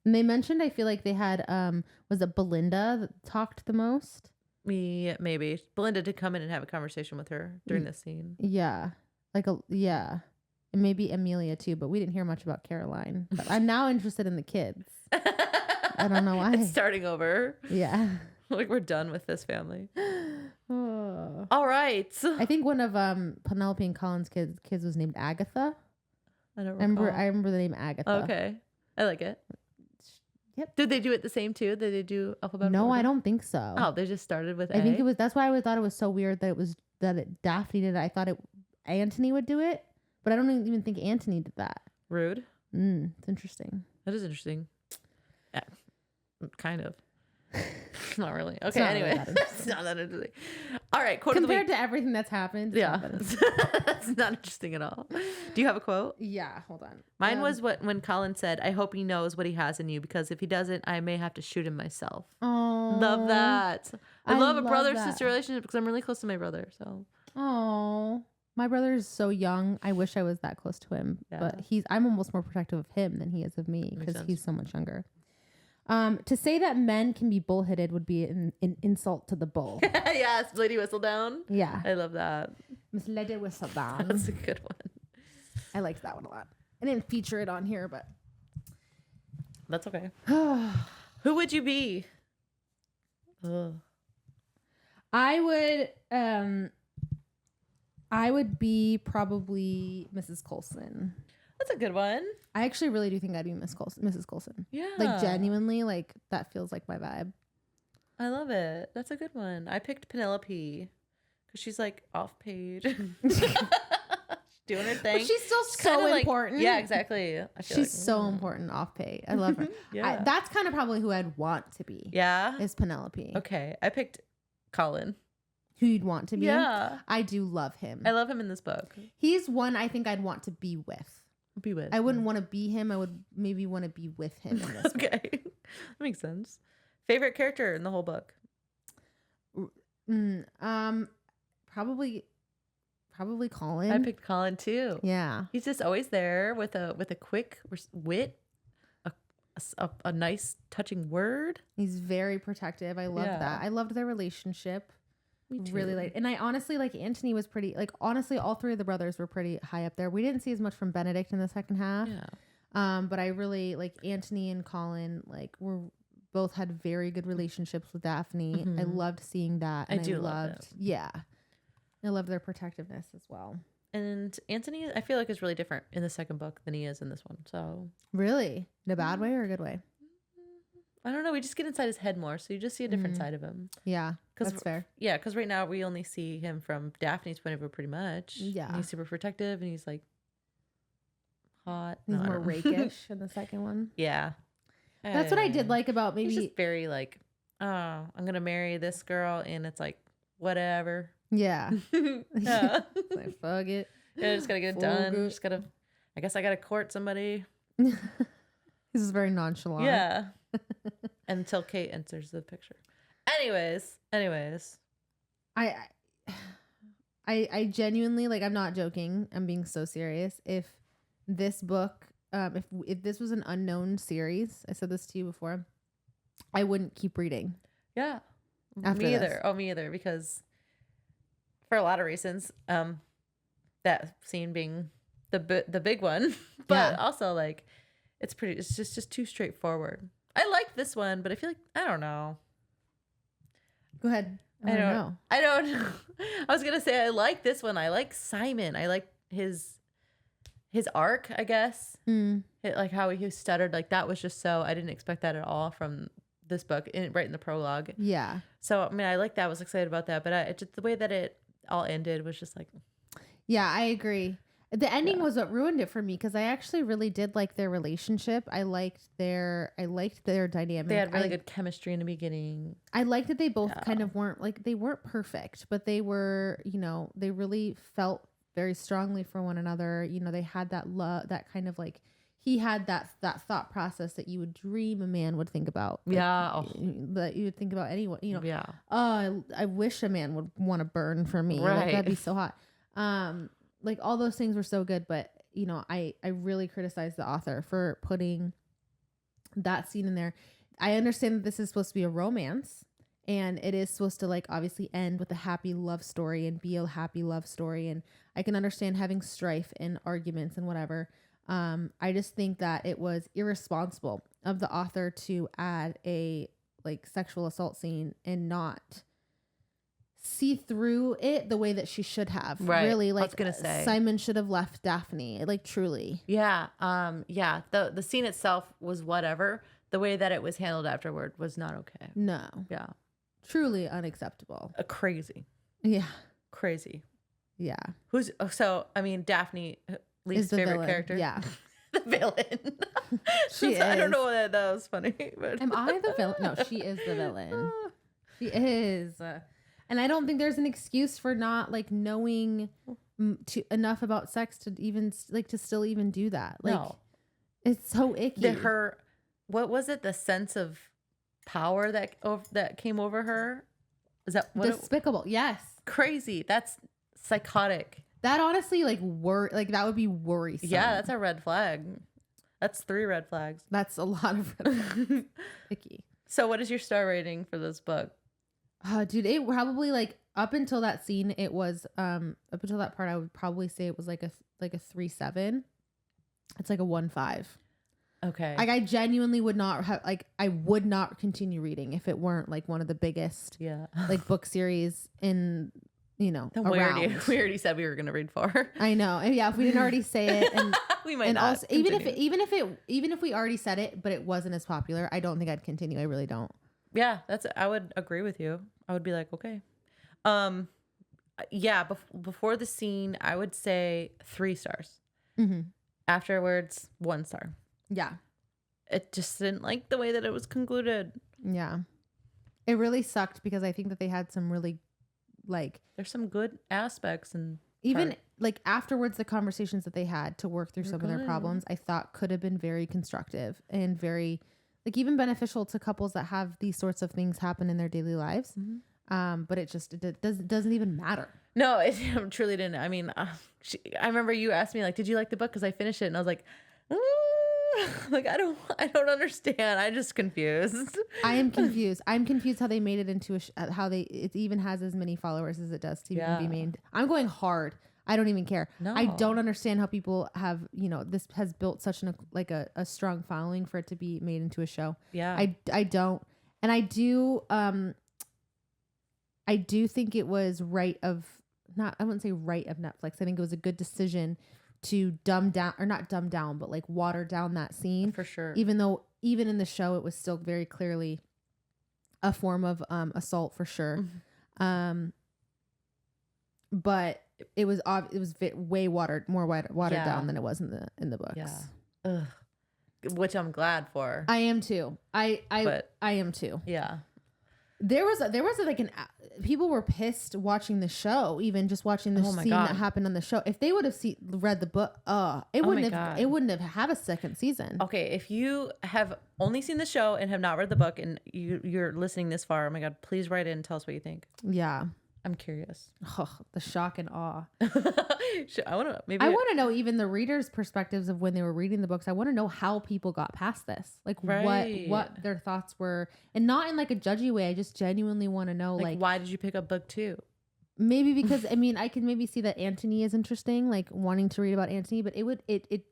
And they mentioned, I feel like they had, was it Belinda that talked the most? Maybe. Belinda did come in and have a conversation with her during this scene. Yeah. And maybe Amelia too, but we didn't hear much about Caroline. But I'm now interested in the kids. I don't know why. It's starting over. Yeah. Like we're done with this family. Oh. All right. I think one of Penelope and Colin's kids was named Agatha. I don't remember. I remember the name Agatha. Okay. I like it. Yep. Did they do it the same too? Did they do alphabetical? No, order? I don't think so. Oh, they just started with A? I think it was. That's why I thought it was so weird that Daphne did it. I thought Antony would do it, but I don't even think Antony did that. Rude. It's interesting. That is interesting. Yeah, kind of. Not really. Okay. Anyway, it's not that interesting. All right. Quote compared of the week. to everything that's happened. Yeah, it's not interesting at all. Do you have a quote? Yeah. Hold on. Mine was when Colin said, "I hope he knows what he has in you because if he doesn't, I may have to shoot him myself." Oh, love that. I love a brother-sister relationship because I'm really close to my brother. So. Oh, my brother is so young. I wish I was that close to him, but I'm almost more protective of him than he is of me because he's so much younger. To say that men can be bullheaded would be an insult to the bull. Yes, Lady Whistledown. Yeah. I love that. Miss Lady Whistledown. That's a good one. I liked that one a lot. I didn't feature it on here, but that's okay. Who would you be? Ugh. I would be probably Mrs. Coulson. That's a good one. I actually really do think I'd be Mrs. Coulson. Yeah. Like genuinely, like that feels like my vibe. I love it. That's a good one. I picked Penelope because she's like off page. Doing her thing. But she's still so important. Yeah, exactly. She's so important off page. I love her. Yeah. That's kind of probably who I'd want to be. Yeah. Is Penelope. Okay. I picked Colin. Who you'd want to be? Yeah. I do love him. I love him in this book. He's one I think I'd want to be with. I wouldn't want to be him. I would maybe want to be with him in this okay. That makes sense. Favorite character in the whole book? Probably Colin. I picked Colin too. Yeah. He's just always there with a quick wit, a a nice touching word. He's very protective. I love that. I loved their relationship. Me too. Really like, and I honestly like Anthony was pretty like, honestly all three of the brothers were pretty high up there. We didn't see as much from Benedict in the second half. But I really like Anthony and Colin like were both had very good relationships with Daphne. I loved seeing that. And I loved I loved their protectiveness as well. And Anthony, I feel like, is really different in the second book than he is in this one. So really, in a bad way or a good way? I don't know. We just get inside his head more, so you just see a different side of him. Yeah, that's fair. Yeah, because right now we only see him from Daphne's point of view, pretty much. Yeah, and he's super protective, and he's like hot. He's more rakish in the second one. Yeah, that's what I did like about maybe. He's just very like, oh, I'm gonna marry this girl, and it's like whatever. Yeah, yeah. Like fuck it. Yeah, just gotta get it done. Just gotta. I guess I gotta court somebody. This is very nonchalant. Yeah. Until Kate enters the picture. Anyways. I genuinely like. I'm not joking. I'm being so serious. If this book, if this was an unknown series, I said this to you before, I wouldn't keep reading. Yeah. Me either. Oh, me either. Because for a lot of reasons, that scene being the big one, but also like it's just too straightforward. I like this one, but I feel like I don't know. Go ahead. I don't know. I was gonna say I like this one. I like Simon. I like his arc, I guess. Like how he stuttered. Like that was just so I didn't expect that at all from this book. Right in the prologue. Yeah. So I mean, I like that. I was excited about that, but just the way that it all ended was just like. Yeah, I agree. The ending was what ruined it for me because I actually really did like their relationship. I liked their dynamic. They had really good chemistry in the beginning. I liked that they both kind of weren't like they weren't perfect, but they were, they really felt very strongly for one another. They had that love, that kind of like he had that thought process that you would dream a man would think about. Like, that you would think about anyone. Yeah. Oh, I wish a man would want to burn for me. Right. Like, that'd be so hot. Like all those things were so good, but I really criticize the author for putting that scene in there. I understand that this is supposed to be a romance and it is supposed to like obviously end with a happy love story and be a happy love story. And I can understand having strife and arguments and whatever. I just think that it was irresponsible of the author to add a like sexual assault scene and not see through it the way that she should have. Right. Really, like I was gonna say Simon should have left Daphne. Like truly. Yeah. Yeah. The scene itself was whatever. The way that it was handled afterward was not okay. No. Yeah. Truly unacceptable. Crazy. Yeah. Crazy. Yeah. Daphne, least favorite villain. character. Yeah. The villain. She is. I don't know that was funny. But. Am I the villain? No, she is the villain. She is. And I don't think there's an excuse for not like knowing enough about sex to even like to still even do that. Like, no. It's so icky. What was it? The sense of power that came over her. Is that what despicable? Yes. Crazy. That's psychotic. That honestly like that would be worrisome. Yeah, that's a red flag. That's 3 red flags. That's a lot of red flags. Icky. So what is your star rating for this book? Dude, it probably like up until that scene, it was up until that part, I would probably say it was like a 3.7. It's like a 1.5. Okay. Like I genuinely would not have I would not continue reading if it weren't like one of the biggest like book series in around. We already said we were gonna read 4. I know. And yeah, if we didn't already say it, and we might and not also even if we already said it, but it wasn't as popular, I don't think I'd continue. I really don't. Yeah, I would agree with you. I would be like, okay. Yeah, before the scene, I would say 3 stars. Mm-hmm. Afterwards, 1 star. Yeah. It just didn't like the way that it was concluded. Yeah. It really sucked because I think that they had some really there's some good aspects and even like afterwards, the conversations that they had to work through some of their problems, I thought could have been very constructive and very like even beneficial to couples that have these sorts of things happen in their daily lives. Mm-hmm. But it doesn't even matter. No, it truly didn't. I mean, I remember you asked me like, did you like the book? Because I finished it and I was like, Like, I don't understand. I'm just confused. I am confused. I'm confused how they made it into it even has as many followers as it does to even be made. I'm going hard. I don't even care. No. I don't understand how people have, this has built such a strong following for it to be made into a show. Yeah. I don't. And I do think it was I wouldn't say right of Netflix. I think it was a good decision to dumb down, or not dumb down, but like water down that scene. For sure. Even though even in the show, it was still very clearly a form of assault for sure. Mm-hmm. But it was way watered down than it was in the books. Yeah. Ugh. Which I'm glad for. I am too. I am too. Yeah. There was people were pissed watching the show, even just watching the scene that happened on the show. If they would have read the book, it wouldn't have had a second season. Okay, if you have only seen the show and have not read the book, and you're listening this far, oh my God, please write in and tell us what you think. Yeah. I'm curious. Oh, the shock and awe. I want to know even the readers' perspectives of when they were reading the books. I want to know how people got past this, like what their thoughts were, and not in like a judgy way. I just genuinely want to know, like why did you pick up book 2? Maybe because I can maybe see that Antony is interesting, like wanting to read about Antony, but it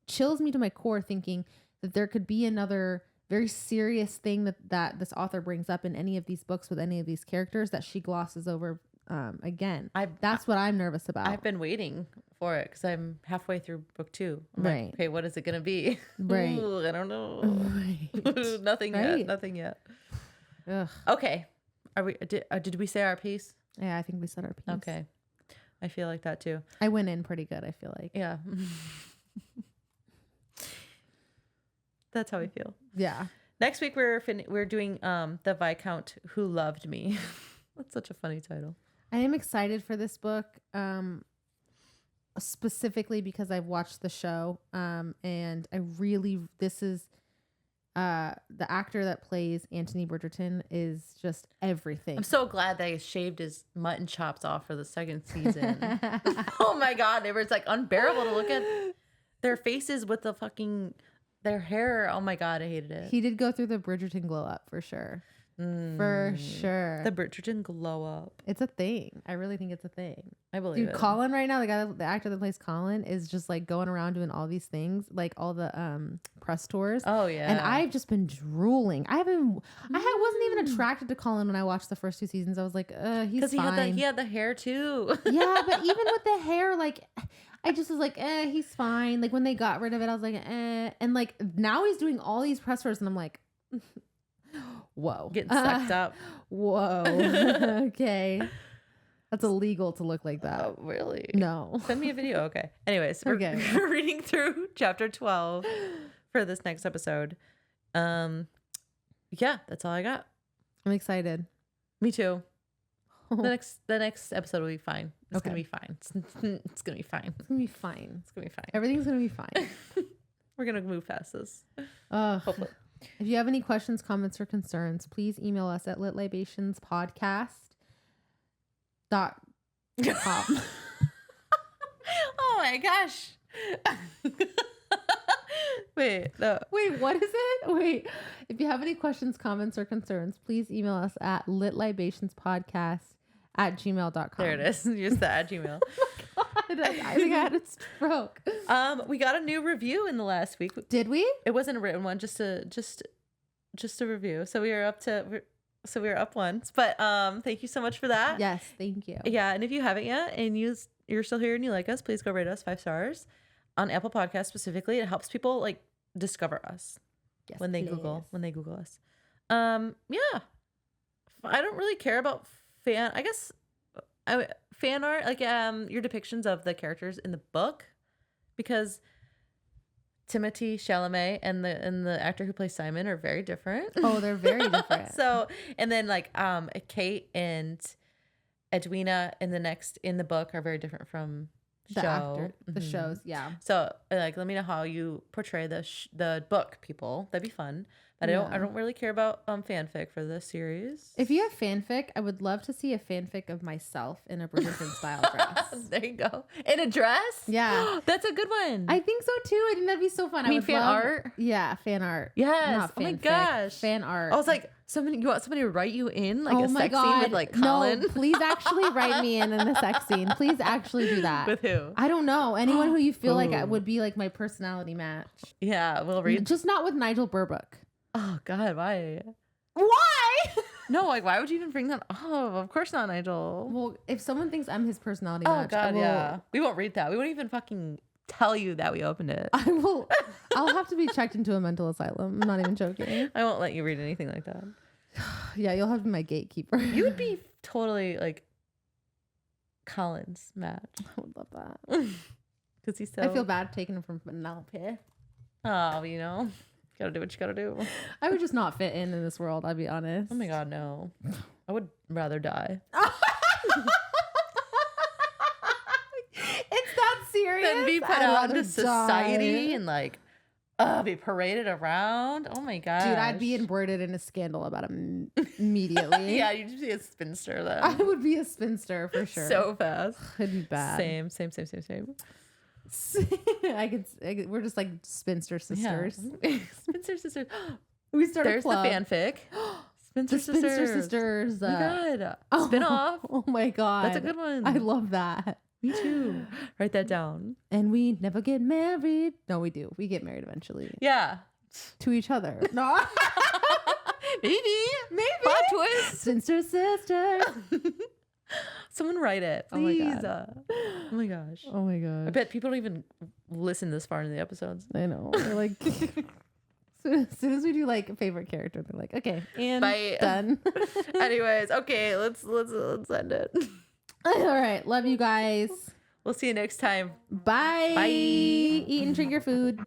chills me to my core thinking that there could be another very serious thing that this author brings up in any of these books with any of these characters that she glosses over again. That's what I'm nervous about. I've been waiting for it because I'm halfway through book 2. I'm right. Like, okay, what is it going to be? Right. Ooh, I don't know. Right. Nothing yet. Ugh. Okay. Did we say our piece? Yeah, I think we said our piece. Okay. I feel like that too. I went in pretty good, I feel like. Yeah. That's how I feel. Yeah. Next week we're doing The Viscount Who Loved Me. That's such a funny title. I am excited for this book, specifically because I've watched the show, and this is the actor that plays Anthony Bridgerton is just everything. I'm so glad they shaved his mutton chops off for the second season. Oh my God, it's like unbearable to look at their faces with their hair. Oh my God, I hated it. He did go through the Bridgerton glow up for sure. For sure. The Bridgerton glow up. It's a thing. I really think it's a thing. I believe it. Colin right now, the actor that plays Colin is just like going around doing all these things, like all the press tours. Oh yeah. And I've just been drooling. I wasn't even attracted to Colin when I watched the first 2 seasons. I was like, he's fine. He had the hair too. Yeah, but even with the hair, like I just was like, he's fine. Like when they got rid of it, I was like, and like now he's doing all these press tours, and I'm like, whoa, getting sucked up. Whoa. Okay. That's illegal to look like that. Oh, really? No. Send me a video. Okay. Anyways, we're reading through chapter 12 for this next episode. Yeah, that's all I got. I'm excited. Me too. The next episode will be fine. It's gonna be fine. It's gonna be fine. It's gonna be fine. It's gonna be fine. Everything's gonna be fine. We're gonna move past this. Hopefully. If you have any questions, comments, or concerns, please email us at litlibationspodcast.com. Oh my gosh. Wait, what is it? Wait. If you have any questions, comments, or concerns, please email us at litlibationspodcast@gmail.com. There it is. Use the at Gmail. Oh my God. I think I had a stroke. We got a new review in the last week. Did we? It wasn't a written one, just a review. So we were up once. But thank you so much for that. Yes, thank you. Yeah, and if you haven't yet and you're still here and you like us, please go rate us 5 stars on Apple Podcasts specifically. It helps people like discover us when they Google us. Yeah. I don't really care about fan art, like your depictions of the characters in the book, because Timothée Chalamet and the actor who plays Simon are very different. Oh, they're very different. So, and then like Kate and Edwina in the book are very different from the actor, the shows. Yeah. So like, let me know how you portray the book, people. That'd be fun. I don't really care about fanfic for this series. If you have fanfic, I would love to see a fanfic of myself in a Bridgerton style dress. There you go. In a dress? Yeah. That's a good one. I think so too. I think that'd be so fun. I mean, fan art? Yeah, fan art. Yes. Not Oh my fanfic, gosh. fan art. I was like, you want somebody to write you in like oh a my sex God. scene with like Colin? No, please actually write me in the sex scene. Please actually do that. With who? I don't know. Anyone who you feel like Ooh. would be like my personality match. Yeah, we'll read. Just not with Nigel Burbuck. Oh God, why? Why? No, like why would you even bring that? Oh, of course not, Nigel. Well, if someone thinks I'm his personality Oh match, God, yeah. We won't read that. We won't even fucking tell you that we opened it. I'll have to be checked into a mental asylum. I'm not even joking. I won't let you read anything like that. Yeah, you'll have to be my gatekeeper. You would be totally like Colin's match. I would love that. Because he's so. I feel bad taking him from Penelope. Oh, you know, gotta do what you gotta do. I would just not fit in this world. I'll be honest. Oh my God, no. I would rather die. It's that serious. Than be put I'd out rather into society die. and like be paraded around. Oh my God. Dude, I'd be embroidered in a scandal about him immediately. Yeah, you'd be a spinster then. I would be a spinster for sure. So fast. It'd be bad. Same. We're just like spinster sisters. Yeah. Spinster sisters. We started. There's the fanfic. Spinster Sisters. Oh my God. Spin off. Oh my God. That's a good one. I love that. Me too. Write that down. And we never get married. No, we do. We get married eventually. Yeah. To each other. No. Maybe. Plot twist. Spinster sisters. Someone write it, Oh my please. God. Oh my gosh. Oh my God. I bet people don't even listen this far into the episodes. I know. They're like, as soon as we do like favorite character, they're like, okay, and Bye. done. Anyways, okay, let's end it. All right. Love you guys. We'll see you next time. Bye. Bye. Eat and drink your food.